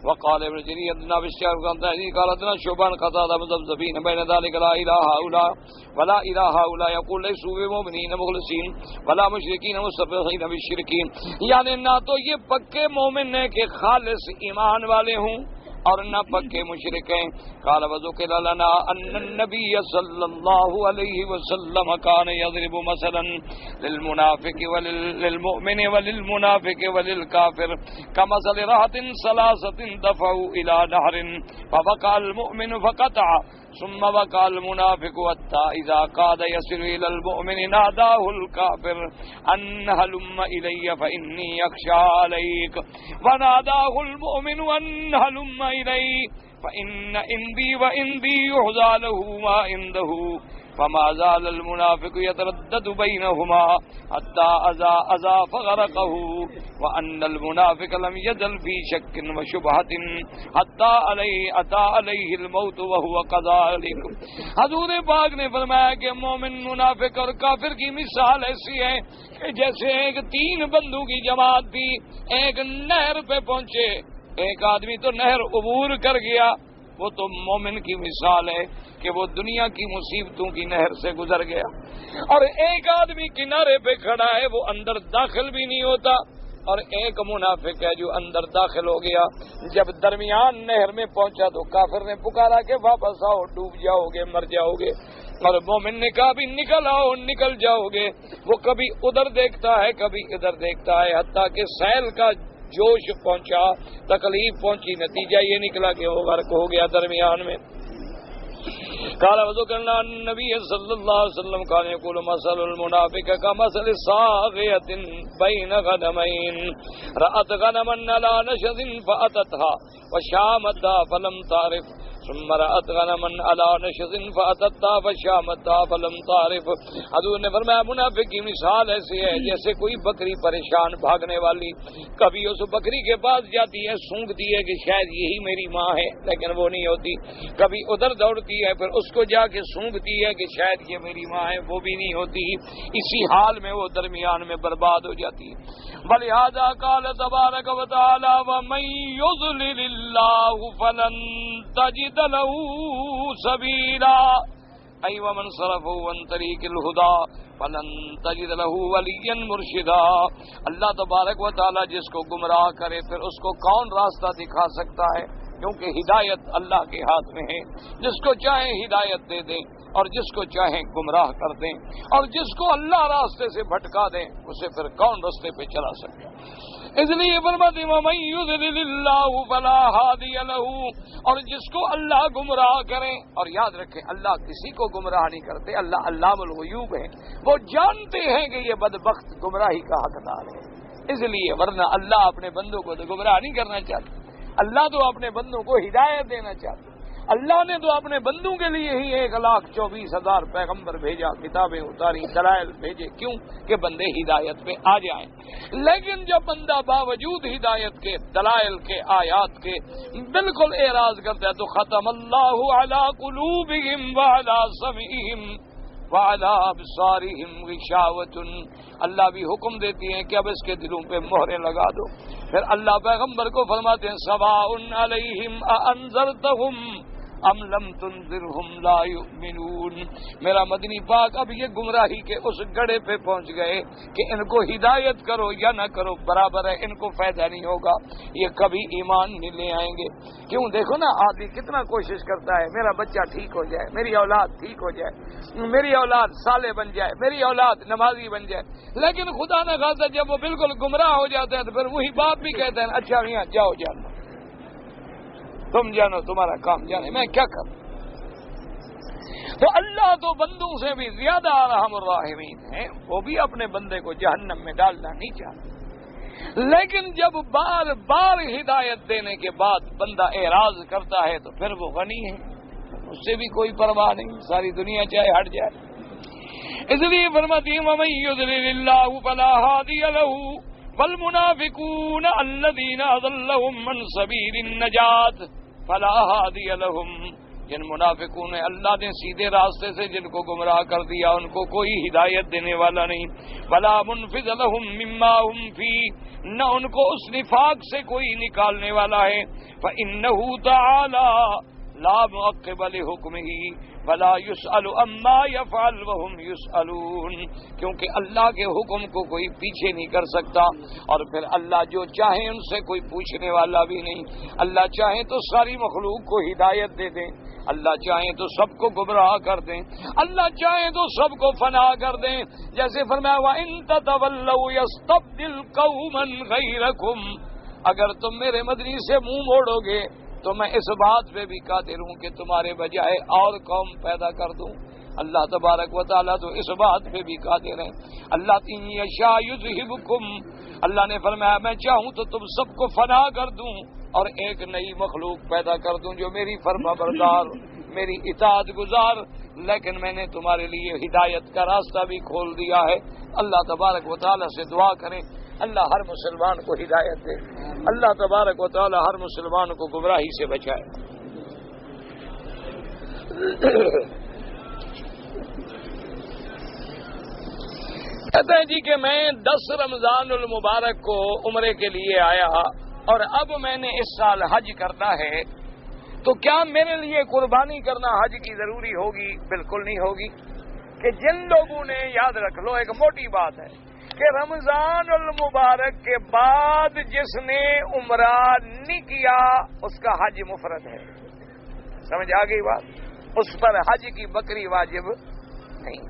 وقال ابن جرير ابن ابي الشيخ قال ادنا شعبان قتادة مذبذبين بين ذلك لا اله الا ولا اله الا يقول ليسوا بمؤمنين مخلصين ولا مشركين مستبرئين بالشركين. یعنی نہ تو یہ پکے مومن ہیں کہ خالص ایمان والے ہوں، اور نہ پکے مشرک ہیں. قال وذكر لنا ان النبي صلى الله عليه وسلم كان يضرب مثلا للمنافق وللمؤمن وللمنافق وللكافر كمثل رهط ثلاثة دفعوا الى نهر فوقع المؤمن فقطع ثم وقع المنافق حتى اذا كاد يصل الى المؤمن ناداه الكافر ان هلم الي فاني اخشى عليك وناداه المؤمن ان هلم الي فان عندي وعندي يحظى له ما عنده فما زال المنافق يتردد بينهما حتى أذى فغرقه وأن المنافق لم يزل في شك وشبهة حتى أتى عليه الموت وهو كذلك. حضور پاک نے فرمایا کہ مومن منافق اور کافر کی مثال ایسی ہے کہ جیسے ایک 3 بندوں کی جماعت تھی، ایک نہر پہ پہنچے، ایک آدمی تو نہر عبور کر گیا، وہ تو مومن کی مثال ہے کہ وہ دنیا کی مصیبتوں کی نہر سے گزر گیا، اور ایک آدمی کنارے پہ کھڑا ہے، وہ اندر داخل بھی نہیں ہوتا، اور ایک منافق ہے جو اندر داخل ہو گیا. جب درمیان نہر میں پہنچا تو کافر نے پکارا کہ واپس آؤ، ڈوب جاؤ گے، مر جاؤ گے، اور مومن نے کہا بھی نکل آؤ، نکل جاؤ گے. وہ کبھی ادھر دیکھتا ہے، کبھی ادھر دیکھتا ہے، حتیٰ کہ سیل کا جوش پہنچا، تکلیف پہنچی، نتیجہ یہ نکلا کہ وہ غرق ہو گیا درمیان میں. قال وذكرنا النبي صلى الله عليه وسلم كان يقول مثل المنافق كمثل صاغية بين غنمين رأت غنما على نشز فأتتها وشامتها فلم تعرف ثم رأت غنما على نشز فأتتها فشامتها فلم تعرف. حضور نے فرمایا منافق کی مثال ایسی ہے جیسے کوئی بکری پریشان بھاگنے والی کبھی اس بکری کے پاس جاتی ہے، سونگتی ہے کہ شاید یہی میری ماں ہے، لیکن وہ نہیں ہوتی، کبھی ادھر دوڑتی ہے، پھر اس کو جا کے سونگتی ہے کہ شاید یہ میری ماں ہے، وہ بھی نہیں ہوتی. اسی حال میں وہ درمیان میں برباد ہو جاتی ہے. وَلِهَذَا قَالَ تَبَارَكَ وَتَعَالَى وَمَن يُضْلِلِ اللَّهُ فَلَن تَجِدَ لَهُ سَبِيلًا أَيْ وَمَن صَرَفَهُ عَن طَرِيقِ الْهُدَى فَلَن تَجِدَ لَهُ وَلِيًّا مُرْشِدًا. اللہ تبارک و تعالی جس کو گمراہ کرے پھر اس کو کون راستہ دکھا سکتا ہے؟ کیونکہ ہدایت اللہ کے ہاتھ میں ہے، جس کو چاہیں ہدایت دے دیں اور جس کو چاہیں گمراہ کر دیں، اور جس کو اللہ راستے سے بھٹکا دیں اسے پھر کون راستے پہ چلا سکے. اس لیے فرماتے ہیں وَمَن يُضْلِلِ اللَّهُ فَلَا هَادِيَ لَهُ، اور جس کو اللہ گمراہ کریں، اور یاد رکھیں اللہ کسی کو گمراہ نہیں کرتے، اللہ علام الغیوب ہے، وہ جانتے ہیں کہ یہ بدبخت گمراہی کا حقدار ہے. اس لیے ورنہ اللہ اپنے بندوں کو تو گمراہ نہیں کرنا چاہتے، اللہ تو اپنے بندوں کو ہدایت دینا چاہتے. اللہ نے تو اپنے بندوں کے لیے ہی 1,24,000 پیغمبر بھیجا، کتابیں اتاری، دلائل بھیجے، کیوں کہ بندے ہدایت پہ آ جائیں. لیکن جب بندہ باوجود ہدایت کے، دلائل کے، آیات کے بالکل اعراض کرتا ہے تو ختم اللہ علی قلوبہم وعلی سمعہم وعلی ابصارہم غشاوۃ. اللہ بھی حکم دیتی ہیں کہ اب اس کے دلوں پہ مہریں لگا دو. پھر اللہ پیغمبر کو فرماتے ہیں سواء علیہم اانذرتہم ام لم تنذرہم لا یؤمنون. میرا مدنی پاک اب یہ گمراہی کے اس گڑھے پہ پہنچ گئے کہ ان کو ہدایت کرو یا نہ کرو برابر ہے، ان کو فائدہ نہیں ہوگا، یہ کبھی ایمان نہیں لے آئیں گے. کیوں دیکھو نا آدمی کتنا کوشش کرتا ہے میرا بچہ ٹھیک ہو جائے، میری اولاد ٹھیک ہو جائے، میری اولاد صالح بن جائے، میری اولاد نمازی بن جائے، لیکن خدا نہ خاصہ جب وہ بالکل گمراہ ہو جاتے ہیں تو پھر وہی باپ بھی کہتے ہیں اچھا میاں جاؤ جانا، تم جانو تمہارا کام جانے، میں کیا کروں. تو اللہ تو بندوں سے بھی زیادہ ارحم الراحمین ہیں، وہ بھی اپنے بندے کو جہنم میں ڈالنا نہیں چاہتے، لیکن جب بار بار ہدایت دینے کے بعد بندہ اعراض کرتا ہے تو پھر وہ غنی ہے، اس سے بھی کوئی پرواہ نہیں، ساری دنیا چاہے ہٹ جائے. اس لیے فرماتی ہیں وَمَن يُضْلِلِ اللَّهُ فَلَا هَادِيَ لَهُ والمنافقون الذين أضلهم من سبيل النجاة فلا هادي لهم. جن منافقوں نے اللہ نے سیدھے راستے سے جن کو گمراہ کر دیا ان کو کوئی ہدایت دینے والا نہیں. فلا منفذ لهم مما هم فيه، نہ ان کو اس نفاق سے کوئی نکالنے والا ہے. فإنه تعالی لا معقب لحکمہ ولا یسأل عما یفعل وهم یسألون، کیونکہ اللہ کے حکم کو کوئی پیچھے نہیں کر سکتا، اور پھر اللہ جو چاہیں ان سے کوئی پوچھنے والا بھی نہیں۔ اللہ چاہیں تو ساری مخلوق کو ہدایت دے دیں، اللہ چاہیں تو سب کو گمراہ کر دیں، اللہ چاہیں تو سب کو فنا کر دیں، جیسے فرمایا وَإِن تَتَوَلَّوْا يَسْتَبْدِلْ قَوْمًا غَيْرَكُمْ، اگر تم میرے مدنی سے منہ موڑو گے تو میں اس بات پہ بھی قادر ہوں کہ تمہارے بجائے اور قوم پیدا کر دوں۔ اللہ تبارک و تعالیٰ تو اس بات پہ بھی قادر ہے۔ اللہ ان یشاء یذہبکم، اللہ نے فرمایا میں چاہوں تو تم سب کو فنا کر دوں اور ایک نئی مخلوق پیدا کر دوں جو میری فرما بردار، میری اطاعت گزار، لیکن میں نے تمہارے لیے ہدایت کا راستہ بھی کھول دیا ہے۔ اللہ تبارک و تعالیٰ سے دعا کریں اللہ ہر مسلمان کو ہدایت دے، اللہ تبارک و تعالیٰ ہر مسلمان کو گمراہی سے بچائے۔ کہتے ہیں جی کہ میں 10 رمضان المبارک کو عمرے کے لیے آیا اور اب میں نے اس سال حج کرنا ہے، تو کیا میرے لیے قربانی کرنا حج کی ضروری ہوگی؟ بالکل نہیں ہوگی۔ کہ جن لوگوں نے، یاد رکھ لو ایک موٹی بات ہے کہ رمضان المبارک کے بعد جس نے عمرہ نہیں کیا اس کا حج مفرد ہے، سمجھ آ گئی بات؟ اس پر حج کی بکری واجب نہیں۔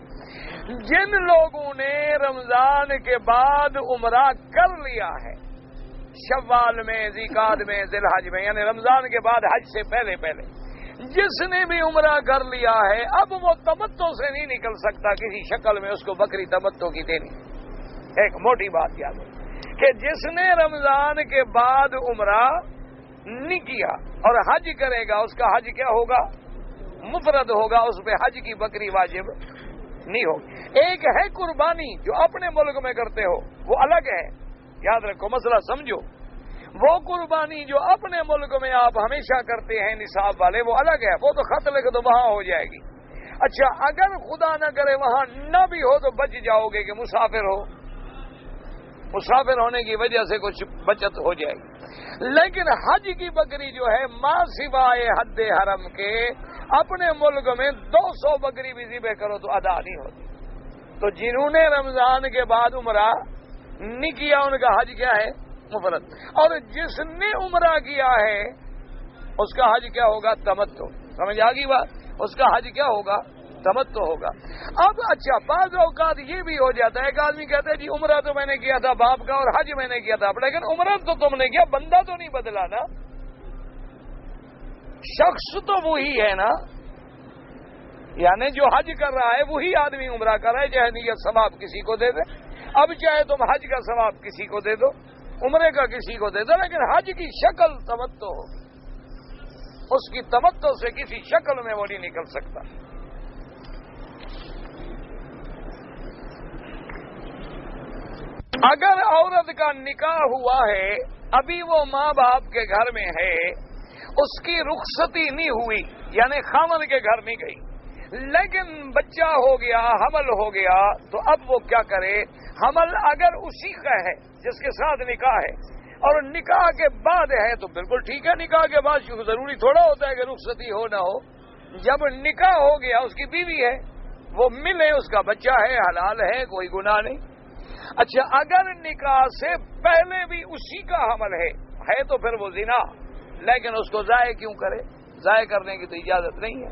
جن لوگوں نے رمضان کے بعد عمرہ کر لیا ہے، شوال میں، ذیقعدہ میں، ذی الحج میں، یعنی رمضان کے بعد حج سے پہلے جس نے بھی عمرہ کر لیا ہے اب وہ تمتع سے نہیں نکل سکتا، کسی شکل میں اس کو بکری تمتع کی دینی۔ ایک موٹی بات یاد ہے کہ جس نے رمضان کے بعد عمرہ نہیں کیا اور حج کرے گا اس کا حج کیا ہوگا؟ مفرد ہوگا، اس پہ حج کی بکری واجب نہیں ہوگی۔ ایک ہے قربانی جو اپنے ملک میں کرتے ہو، وہ الگ ہے، یاد رکھو مسئلہ سمجھو۔ وہ قربانی جو اپنے ملک میں آپ ہمیشہ کرتے ہیں نصاب والے، وہ الگ ہے، وہ تو خط لکھ دو وہاں ہو جائے گی۔ اچھا اگر خدا نہ کرے وہاں نہ بھی ہو تو بچ جاؤ گے کہ مسافر ہو، مسافر ہونے کی وجہ سے کچھ بچت ہو جائے گی۔ لیکن حج کی بکری جو ہے ماں سوائے حد حرم کے اپنے ملک میں 200 بکری بھی ذبح کرو تو ادا نہیں ہوتی۔ تو جنہوں نے رمضان کے بعد عمرہ نہیں کیا ان کا حج کیا ہے؟ مفرد۔ اور جس نے عمرہ کیا ہے اس کا حج کیا ہوگا؟ تمتع۔ سمجھ آ گئی بات؟ اس کا حج کیا ہوگا؟ تمتع ہوگا۔ اب اچھا بعض اوقات یہ بھی ہو جاتا ہے، ایک آدمی کہتا ہے جی عمرہ تو میں نے کیا تھا باپ کا اور حج میں نے کیا تھا، لیکن عمرہ تو تم نے کیا، بندہ تو نہیں بدلا نا، شخص تو وہی ہے نا، یعنی جو حج کر رہا ہے وہی آدمی عمرہ کر رہا ہے، چاہے نیت ثواب کسی کو دے دے۔ اب چاہے تم حج کا ثواب کسی کو دے دو، عمرے کا کسی کو دے دو، لیکن حج کی شکل تمتع ہوگی، اس کی تمتع سے کسی شکل میں وہ نہیں نکل سکتا۔ اگر عورت کا نکاح ہوا ہے، ابھی وہ ماں باپ کے گھر میں ہے، اس کی رخصتی نہیں ہوئی، یعنی خامد کے گھر نہیں گئی، لیکن بچہ ہو گیا، حمل ہو گیا، تو اب وہ کیا کرے؟ حمل اگر اسی کا ہے جس کے ساتھ نکاح ہے اور نکاح کے بعد ہے تو بالکل ٹھیک ہے، نکاح کے بعد ضروری تھوڑا ہوتا ہے کہ رخصتی ہو نہ ہو۔ جب نکاح ہو گیا اس کی بیوی ہے، وہ ملے، اس کا بچہ ہے، حلال ہے، کوئی گناہ نہیں۔ اچھا اگر نکاح سے پہلے بھی اسی کا حمل ہے تو پھر وہ زنا، لیکن اس کو ضائع کیوں کرے؟ ضائع کرنے کی تو اجازت نہیں ہے،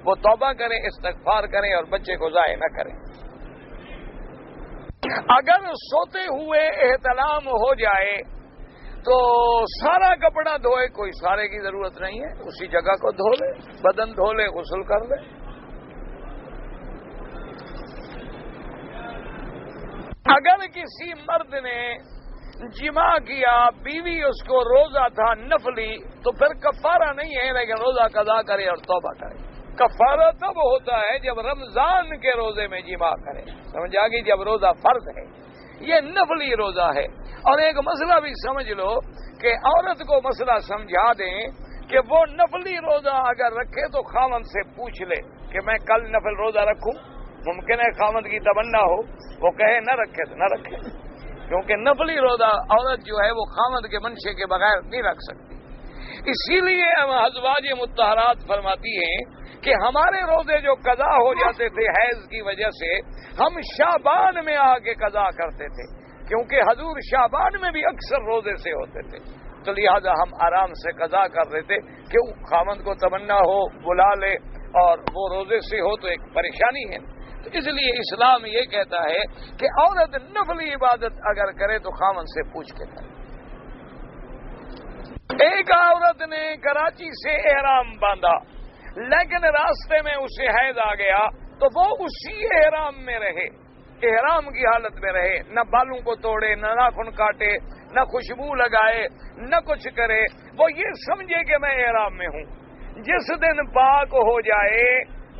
وہ توبہ کریں، استغفار کریں اور بچے کو ضائع نہ کریں۔ اگر سوتے ہوئے احتلام ہو جائے تو سارا کپڑا دھوئے، کوئی سارے کی ضرورت نہیں ہے، اسی جگہ کو دھو لے، بدن دھو لے، غسل کر لے۔ اگر کسی مرد نے جمع کیا، بیوی اس کو روزہ تھا نفلی، تو پھر کفارہ نہیں ہے، لیکن روزہ قضا کرے اور توبہ کرے۔ کفارہ تب ہوتا ہے جب رمضان کے روزے میں جمع کرے، سمجھ آ گئی؟ جب روزہ فرض ہے، یہ نفلی روزہ ہے۔ اور ایک مسئلہ بھی سمجھ لو کہ عورت کو مسئلہ سمجھا دیں کہ وہ نفلی روزہ اگر رکھے تو خاوند سے پوچھ لے کہ میں کل نفل روزہ رکھوں۔ ممکن ہے خاوند کی تمنا ہو، وہ کہے نہ رکھے تو نہ رکھے، کیونکہ نفلی روزہ عورت جو ہے وہ خاوند کے منشے کے بغیر نہیں رکھ سکتی۔ اسی لیے ازواج مطہرات فرماتی ہیں کہ ہمارے روزے جو قضا ہو جاتے تھے حیض کی وجہ سے، ہم شعبان میں آ کے قضا کرتے تھے، کیونکہ حضور شعبان میں بھی اکثر روزے سے ہوتے تھے، تو لہذا ہم آرام سے قضا کر رہے تھے۔ کیوں؟ خاوند کو تمنا ہو بلا لے اور وہ روزے سے ہو تو ایک پریشانی ہے، تو اس لیے اسلام یہ کہتا ہے کہ عورت نفلی عبادت اگر کرے تو خاوند سے پوچھ کے کرے۔ ایک عورت نے کراچی سے احرام باندھا، لیکن راستے میں اسے حیض آ گیا تو وہ اسی احرام میں رہے، احرام کی حالت میں رہے، نہ بالوں کو توڑے، نہ ناخن کاٹے، نہ خوشبو لگائے، نہ کچھ کرے، وہ یہ سمجھے کہ میں احرام میں ہوں۔ جس دن پاک ہو جائے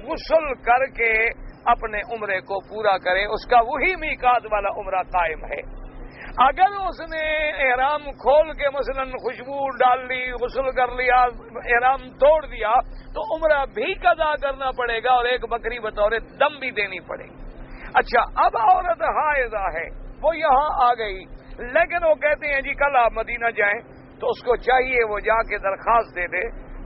غسل کر کے اپنے عمرے کو پورا کرے، اس کا وہی میقات والا عمرہ قائم ہے۔ اگر اس نے احرام کھول کے مثلا خوشبو ڈال لی، غسل کر لیا، احرام توڑ دیا تو عمرہ بھی قضا کرنا پڑے گا اور ایک بکری بطور دم بھی دینی پڑے گی۔ اچھا، اب عورت حائضہ ہے، وہ یہاں آ گئی، لیکن وہ کہتے ہیں جی کل آپ مدینہ جائیں، تو اس کو چاہیے وہ جا کے درخواست دے دے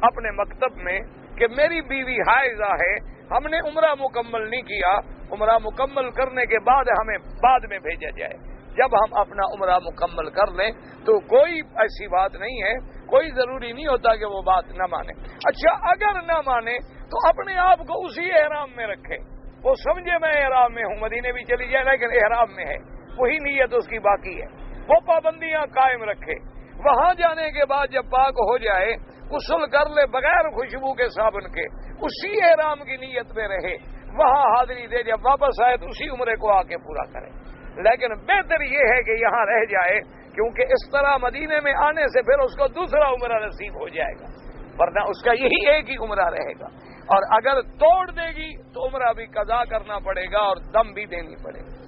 اپنے مکتب میں کہ میری بیوی حائضہ ہے، ہم نے عمرہ مکمل نہیں کیا، عمرہ مکمل کرنے کے بعد ہمیں بعد میں بھیجا جائے۔ جب ہم اپنا عمرہ مکمل کر لیں تو کوئی ایسی بات نہیں ہے، کوئی ضروری نہیں ہوتا کہ وہ بات نہ مانے۔ اچھا، اگر نہ مانے تو اپنے آپ کو اسی احرام میں رکھے، وہ سمجھے میں احرام میں ہوں، مدینے بھی چلی جائے لیکن احرام میں ہے، وہی نیت اس کی باقی ہے، وہ پابندیاں قائم رکھے۔ وہاں جانے کے بعد جب پاک ہو جائے غسل کر لے بغیر خوشبو کے صابن کے، اسی احرام کی نیت میں رہے، وہاں حاضری دے، جب واپس آئے تو اسی عمرے کو آ کے پورا کرے۔ لیکن بہتر یہ ہے کہ یہاں رہ جائے، کیونکہ اس طرح مدینے میں آنے سے پھر اس کو دوسرا عمرہ نصیب ہو جائے گا، ورنہ اس کا یہی ایک ہی عمرہ رہے گا، اور اگر توڑ دے گی تو عمرہ بھی قضا کرنا پڑے گا اور دم بھی دینی پڑے گی۔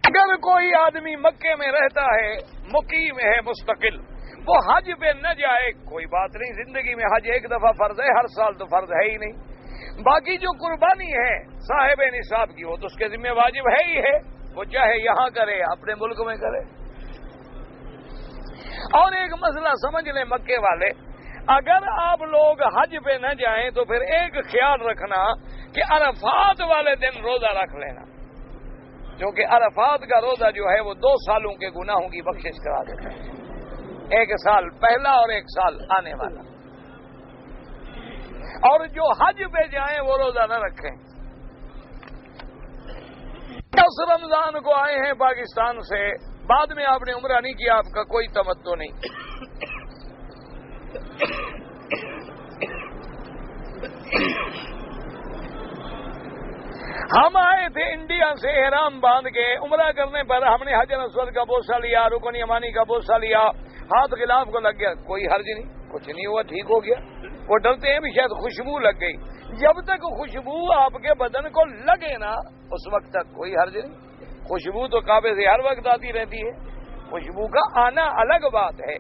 اگر کوئی آدمی مکے میں رہتا ہے، مقیم ہے، مستقل، وہ حج پہ نہ جائے، کوئی بات نہیں، زندگی میں حج ایک دفعہ فرض ہے، ہر سال تو فرض ہے ہی نہیں۔ باقی جو قربانی ہے صاحب نصاب کی، وہ تو اس کے ذمہ واجب ہے ہی ہے، وہ چاہے یہاں کرے اپنے ملک میں کرے۔ اور ایک مسئلہ سمجھ لیں مکے والے، اگر آپ لوگ حج پہ نہ جائیں تو پھر ایک خیال رکھنا کہ عرفات والے دن روزہ رکھ لینا، کیونکہ عرفات کا روزہ جو ہے وہ 2 سالوں کے گناہوں کی بخشش کرا دیتا ہے، ایک سال پہلا اور ایک سال آنے والا۔ اور جو حج پہ جائیں وہ روزہ نہ رکھیں۔ 10 رمضان کو آئے ہیں پاکستان سے، بعد میں آپ نے عمرہ نہیں کیا، آپ کا کوئی تمتع نہیں۔ ہم آئے تھے انڈیا سے احرام باندھ کے، عمرہ کرنے پر ہم نے حجر اسود کا بوسہ لیا، رکن یمانی کا بوسہ لیا، ہاتھ غلاف کو لگ گیا، کوئی حرج نہیں، کچھ نہیں ہوا، ٹھیک ہو گیا۔ وہ ڈرتے ہیں بھی شاید خوشبو لگ گئی، جب تک خوشبو آپ کے بدن کو لگے نا اس وقت تک کوئی حرج نہیں۔ خوشبو تو کعبے سے ہر وقت آتی رہتی ہے، خوشبو کا آنا الگ بات ہے،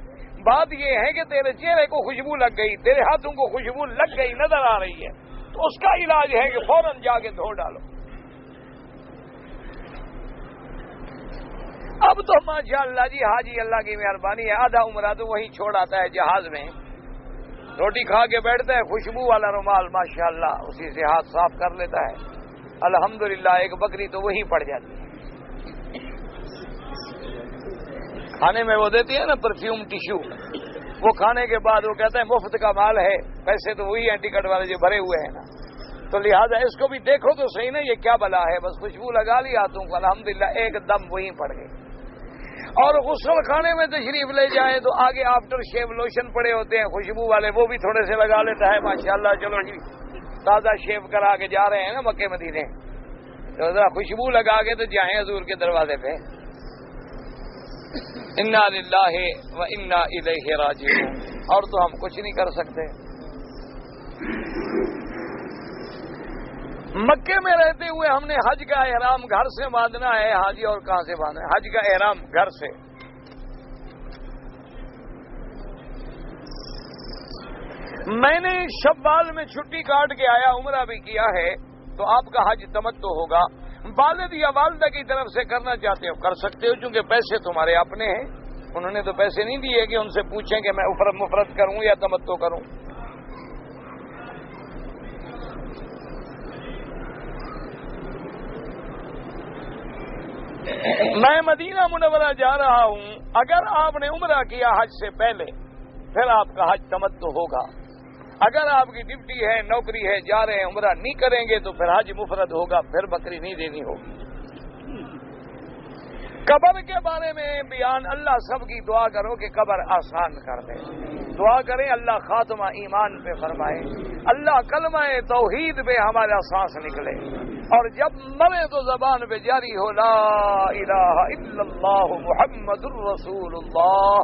بات یہ ہے کہ تیرے چہرے کو خوشبو لگ گئی، تیرے ہاتھوں کو خوشبو لگ گئی، نظر آ رہی ہے، تو اس کا علاج ہے کہ فوراً جا کے دھو ڈالو۔ اب تو ماشاءاللہ جی حاجی اللہ کی مہربانی ہے، آدھا عمرہ تو وہیں چھوڑ آتا ہے جہاز میں، روٹی کھا کے بیٹھتا ہے، خوشبو والا رومال ماشاءاللہ اسی سے ہاتھ صاف کر لیتا ہے، الحمدللہ ایک بکری تو وہی پڑ جاتی ہے۔ کھانے میں وہ دیتی ہے نا پرفیوم ٹیشو، وہ کھانے کے بعد وہ کہتا ہے مفت کا مال ہے، پیسے تو وہی ہیں ٹکٹ والے جو بھرے ہوئے ہیں نا، تو لہٰذا اس کو بھی دیکھو تو صحیح نا یہ کیا بلا ہے، بس خوشبو لگا لی ہاتھوں کو، الحمدللہ ایک دم وہیں پڑ گئی۔ اور غسل خانے میں تشریف لے جائیں تو آگے آفٹر شیو لوشن پڑے ہوتے ہیں خوشبو والے، وہ بھی تھوڑے سے لگا لیتا ہے ماشاءاللہ، چلو جی تازہ شیو کرا کے جا رہے ہیں نا مکے مدینے، تو ذرا خوشبو لگا کے تو جائیں حضور کے دروازے پہ۔ انا للہ و انا الیہ راجعون، اور تو ہم کچھ نہیں کر سکتے۔ مکے میں رہتے ہوئے ہم نے حج کا احرام گھر سے باندھنا ہے، حاجی اور کہاں سے باندھنا ہے؟ حج کا احرام گھر سے۔ میں نے شوال میں چھٹی کاٹ کے آیا، عمرہ بھی کیا ہے، تو آپ کا حج تمتع ہوگا۔ والد یا والدہ کی طرف سے کرنا چاہتے ہو کر سکتے ہو، چونکہ پیسے تمہارے اپنے ہیں، انہوں نے تو پیسے نہیں دیے کہ ان سے پوچھیں کہ میں مفرد کروں یا تمتع کروں. میں مدینہ منورہ جا رہا ہوں، اگر آپ نے عمرہ کیا حج سے پہلے پھر آپ کا حج تمتع ہوگا. اگر آپ کی ڈیوٹی ہے، نوکری ہے، جا رہے ہیں عمرہ نہیں کریں گے تو پھر حج مفرد ہوگا، پھر بکری نہیں دینی ہوگی. قبر کے بارے میں بیان، اللہ سب کی دعا کرو کہ قبر آسان کر دے. دعا کریں اللہ خاتمہ ایمان پہ فرمائے، اللہ کلمہ توحید پہ ہمارا سانس نکلے، اور جب مرے تو زبان پہ جاری ہو لا الہ الا اللہ محمد الرسول اللہ،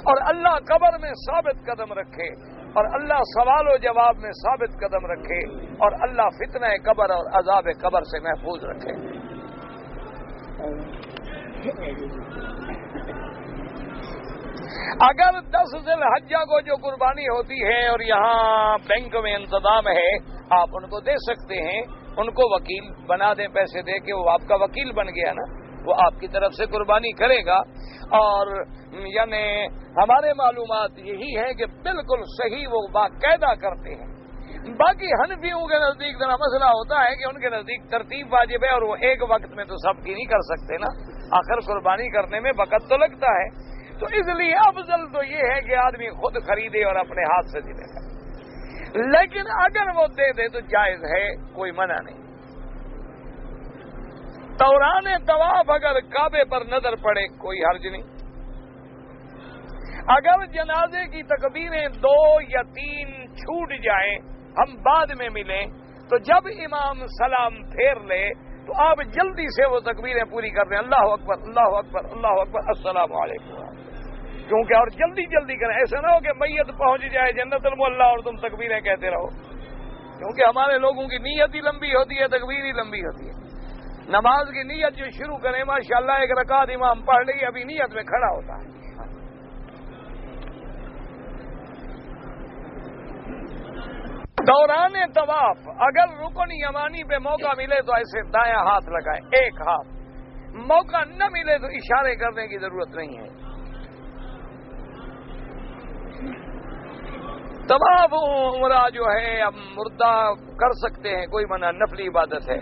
اور اللہ قبر میں ثابت قدم رکھے، اور اللہ سوال و جواب میں ثابت قدم رکھے، اور اللہ فتنہ قبر اور عذاب قبر سے محفوظ رکھے. اگر 10 ذی الحجہ کو جو قربانی ہوتی ہے اور یہاں بینک میں انتظام ہے، آپ ان کو دے سکتے ہیں، ان کو وکیل بنا دیں، پیسے دے کے وہ آپ کا وکیل بن گیا نا، وہ آپ کی طرف سے قربانی کرے گا. اور یعنی ہمارے معلومات یہی ہے کہ بالکل صحیح وہ باقاعدہ کرتے ہیں. باقی حنفیوں کے نزدیک ذرا مسئلہ ہوتا ہے کہ ان کے نزدیک ترتیب واجب ہے، اور وہ ایک وقت میں تو سب کی نہیں کر سکتے نا، آخر قربانی کرنے میں وقت تو لگتا ہے. تو اس لیے افضل تو یہ ہے کہ آدمی خود خریدے اور اپنے ہاتھ سے دے. لیکن اگر وہ دے دے تو جائز ہے، کوئی منع نہیں. دوران طواف اگر کعبے پر نظر پڑے کوئی حرج نہیں. اگر جنازے کی تکبیریں 2 یا 3 چھوٹ جائیں، ہم بعد میں ملیں، تو جب امام سلام پھیر لے تو آپ جلدی سے وہ تکبیریں پوری کر دیں، اللہ اکبر اللہ اکبر اللہ اکبر السلام علیکم. کیونکہ اور جلدی جلدی کریں، ایسا نہ ہو کہ میت پہنچ جائے جنت المعلا اور تم تکبیریں کہتے رہو، کیونکہ ہمارے لوگوں کی نیت ہی لمبی ہوتی ہے، تکبیر ہی لمبی ہوتی ہے. نماز کی نیت جو شروع کریں ماشاءاللہ 1 رکعت امام پڑھ لی، ابھی نیت میں کھڑا ہوتا ہے. دوران طواف اگر رکن یمانی پہ موقع ملے تو ایسے دایاں ہاتھ لگائیں، ایک ہاتھ. موقع نہ ملے تو اشارے کرنے کی ضرورت نہیں ہے. طواف عمرہ جو ہے اب مردہ کر سکتے ہیں، کوئی منع، نفلی عبادت ہے.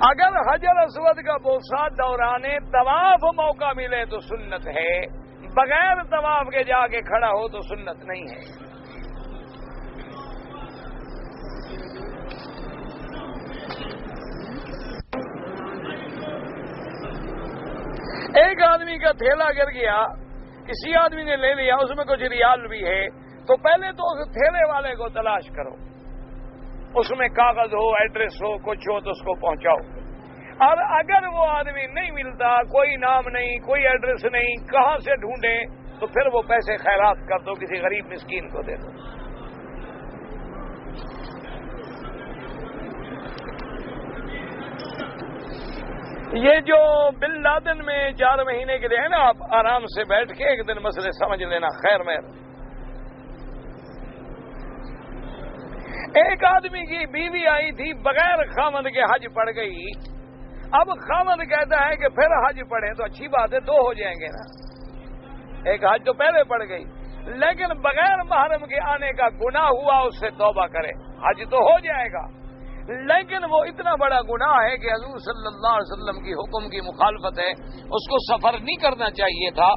اگر حجر اسود کا بوسہ دوران طواف موقع ملے تو سنت ہے، بغیر طواف کے جا کے کھڑا ہو تو سنت نہیں ہے. ایک آدمی کا تھیلا گر گیا، کسی آدمی نے لے لیا، اس میں کچھ ریال بھی ہے، تو پہلے تو اس تھیلے والے کو تلاش کرو، اس میں کاغذ ہو، ایڈریس ہو، کچھ ہو تو اس کو پہنچاؤ. اور اگر وہ آدمی نہیں ملتا، کوئی نام نہیں، کوئی ایڈریس نہیں، کہاں سے ڈھونڈیں، تو پھر وہ پیسے خیرات کر دو، کسی غریب مسکین کو دے دو. یہ جو بن لادن میں 4 مہینے کے لیے ہے نا، آپ آرام سے بیٹھ کے ایک دن مسئلے سمجھ لینا. خیر میر ایک آدمی کی بیوی آئی تھی، بغیر خامد کے حج پڑ گئی. اب خامد کہتا ہے کہ پھر حج پڑھیں تو اچھی بات ہے، 2 ہو جائیں گے نا. ایک حج تو پہلے پڑ گئی، لیکن بغیر محرم کے آنے کا گناہ ہوا، اس سے توبہ کرے، حج تو ہو جائے گا. لیکن وہ اتنا بڑا گناہ ہے کہ حضور صلی اللہ علیہ وسلم کی حکم کی مخالفت ہے، اس کو سفر نہیں کرنا چاہیے تھا.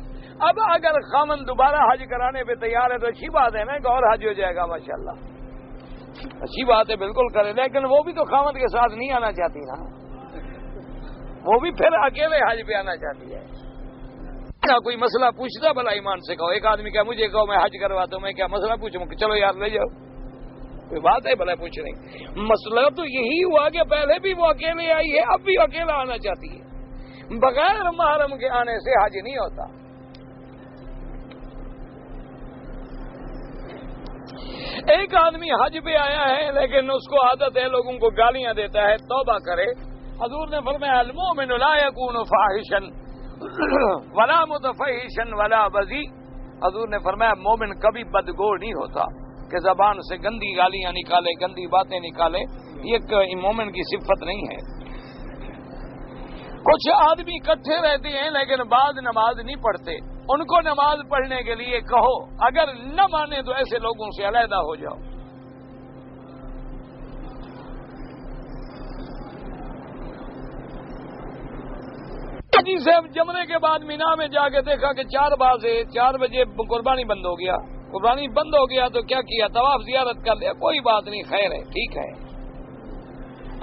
اب اگر خامن دوبارہ حج کرانے پہ تیار ہے تو اچھی بات ہے نا، کہ اور حج ہو جائے گا ماشاءاللہ، اچھی بات ہے، بالکل کرے. لیکن وہ بھی تو خامن کے ساتھ نہیں آنا چاہتی نا، وہ بھی پھر اکیلے حج پہ آنا چاہتی ہے. کوئی مسئلہ پوچھتا بھلا ایمان سے کہو. ایک آدمی کیا مجھے کہو میں حج کرواتا ہوں، میں کیا مسئلہ پوچھوں؟ چلو یار لے جاؤ، کوئی بات ہے بھلا پوچھنے. مسئلہ تو یہی ہوا کہ پہلے بھی وہ اکیلے آئی ہے، اب بھی اکیلا آنا چاہتی ہے. بغیر محرم کے آنے سے حج نہیں ہوتا. ایک آدمی حج پہ آیا ہے لیکن اس کو عادت ہے لوگوں کو گالیاں دیتا ہے، توبہ کرے. حضور نے فرمایا المؤمن لا يكون فاحشا ولا متفحشا ولا بذی. حضور نے فرمایا مومن کبھی بدگو نہیں ہوتا کہ زبان سے گندی گالیاں نکالے، گندی باتیں نکالے، یہ مومن کی صفت نہیں ہے. کچھ آدمی اکٹھے رہتے ہیں لیکن بعد نماز نہیں پڑھتے، ان کو نماز پڑھنے کے لیے کہو، اگر نہ مانے تو ایسے لوگوں سے علیحدہ ہو جاؤ۔ جی صاحب جمرے کے بعد مینا میں جا کے دیکھا کہ 4 بجے قربانی بند ہو گیا، قربانی بند ہو گیا تو کیا کیا؟ طواف زیارت کر لیا، کوئی بات نہیں، خیر ہے، ٹھیک ہے۔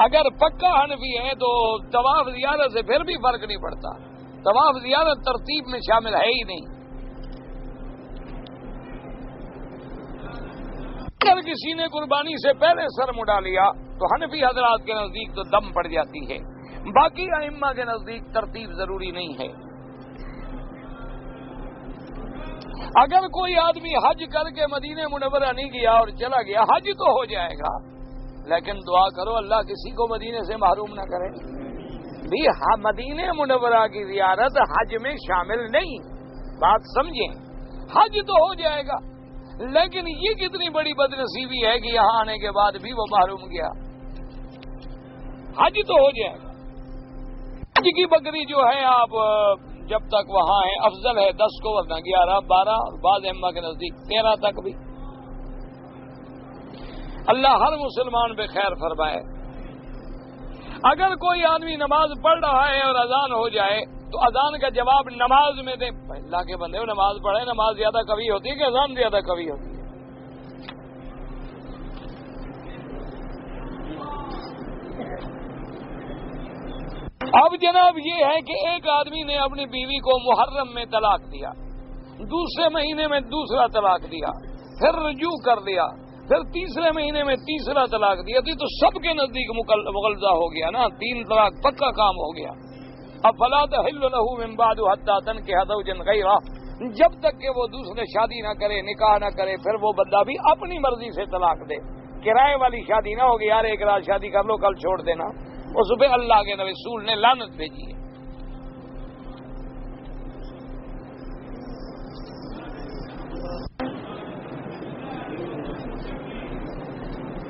اگر پکا حنفی ہے تو طواف زیارت سے پھر بھی فرق نہیں پڑتا، طواف زیارت ترتیب میں شامل ہے ہی نہیں۔ اگر کسی نے قربانی سے پہلے سر مڈا لیا تو حنفی حضرات کے نزدیک تو دم پڑ جاتی ہے، باقی ائمہ کے نزدیک ترتیب ضروری نہیں ہے۔ اگر کوئی آدمی حج کر کے مدینہ منورہ نہیں گیا اور چلا گیا، حج تو ہو جائے گا، لیکن دعا کرو اللہ کسی کو مدینے سے محروم نہ کرے۔ بھی مدینہ منورہ کی زیارت حج میں شامل نہیں، بات سمجھیں، حج تو ہو جائے گا، لیکن یہ کتنی بڑی بدنصیبی ہے کہ یہاں آنے کے بعد بھی وہ محروم گیا۔ حج تو ہو جائے گا، حج کی بکری جو ہے آپ جب تک وہاں ہیں افضل ہے 10 کو، ورنہ 11 12 اور بعض ائمہ کے نزدیک 13 تک بھی۔ اللہ ہر مسلمان پہ خیر فرمائے۔ اگر کوئی آدمی نماز پڑھ رہا ہے اور اذان ہو جائے تو اذان کا جواب نماز میں دے۔ اللہ کے بندے نماز پڑھے، نماز زیادہ قوی ہوتی ہے کہ اذان زیادہ قوی ہوتی ہے؟ اب جناب یہ ہے کہ ایک آدمی نے اپنی بیوی کو محرم میں طلاق دیا، دوسرے مہینے میں دوسرا طلاق دیا، پھر رجوع کر دیا، پھر تیسرے مہینے میں تیسرا طلاق دیا، تو سب کے نزدیک مغلظہ ہو گیا نا، 3 طلاق پکا کام ہو گیا۔ اب فلا تحل له من بعد حتى تنكح زوجا غيره، جب تک کہ وہ دوسرے شادی نہ کرے، نکاح نہ کرے، پھر وہ بندہ بھی اپنی مرضی سے طلاق دے، کرائے والی شادی نہ ہوگی، یار ایک رات شادی کر لو کل چھوڑ دینا، اس پہ اللہ کے رسول نے لعنت بھیجی ہے۔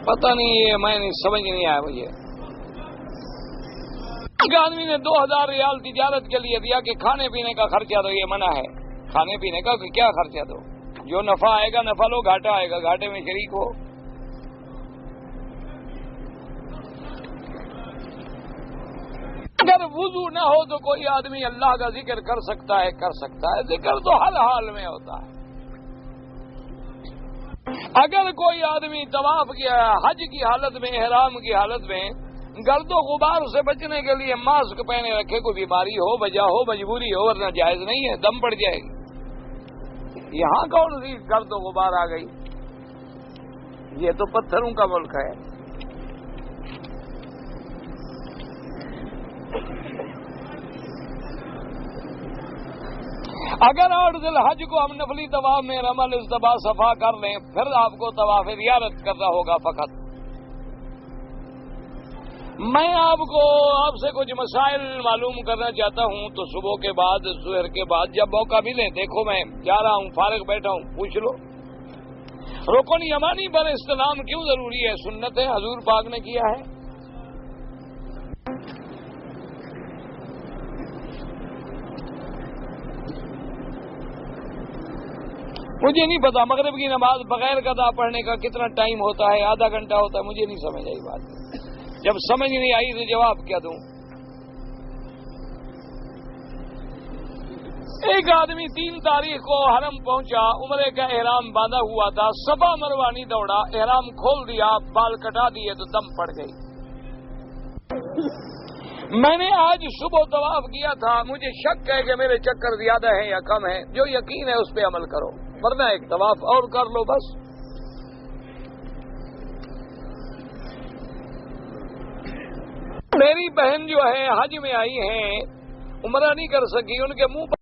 پتہ نہیں، یہ میں نہیں سمجھ نہیں آیا مجھے۔ ایک آدمی نے 2000 ریال تجارت کے لیے دیا کہ کھانے پینے کا خرچہ دو، یہ منع ہے کھانے پینے کا، کہ کیا خرچہ دو، جو نفع آئے گا نفع لو، گھاٹا آئے گا گھاٹے میں شریک ہو۔ اگر وضو نہ ہو تو کوئی آدمی اللہ کا ذکر کر سکتا ہے، ذکر تو ہر حال میں ہوتا ہے۔ اگر کوئی آدمی طواف کیا حج کی حالت میں، احرام کی حالت میں، گرد و غبار سے بچنے کے لیے ماسک پہنے رکھے، کوئی بیماری ہو، وجہ ہو، مجبوری ہو، ورنہ جائز نہیں ہے، دم پڑ جائے گی۔ یہاں کون سی گرد و غبار آ گئی؟ یہ تو پتھروں کا ملک ہے۔ اگر 8 ذی الحج کو ہم نفلی طواف میں رمل اصطبا صفا کر لیں، پھر آپ کو طواف زیارت کرنا ہوگا فقط۔ میں آپ سے کچھ مسائل معلوم کرنا چاہتا ہوں، تو صبح کے بعد، ظہر کے بعد جب موقع ملے، دیکھو میں جا رہا ہوں، فارغ بیٹھا ہوں، پوچھ لو۔ رکن یمانی پر استلام کیوں ضروری ہے؟ سنت ہے، حضور پاک نے کیا ہے۔ مجھے نہیں پتا مغرب کی نماز بغیر قضا پڑھنے کا کتنا ٹائم ہوتا ہے، آدھا گھنٹہ ہوتا ہے، مجھے نہیں سمجھ آئی بات۔ جب سمجھ نہیں آئی تو جواب کیا دوں؟ ایک آدمی 3 تاریخ کو حرم پہنچا، عمرے کا احرام باندھا ہوا تھا، صفا مروہ نہیں دوڑا، احرام کھول دیا، بال کٹا دیے تو دم پڑ گئی۔ میں نے آج صبح طواف کیا تھا، مجھے شک ہے کہ میرے چکر زیادہ ہیں یا کم ہیں، جو یقین ہے اس پہ عمل کرو، ورنہ ایک طواف اور کر لو بس۔ میری بہن جو ہے حج میں آئی ہیں، عمرہ نہیں کر سکی، ان کے منہ پر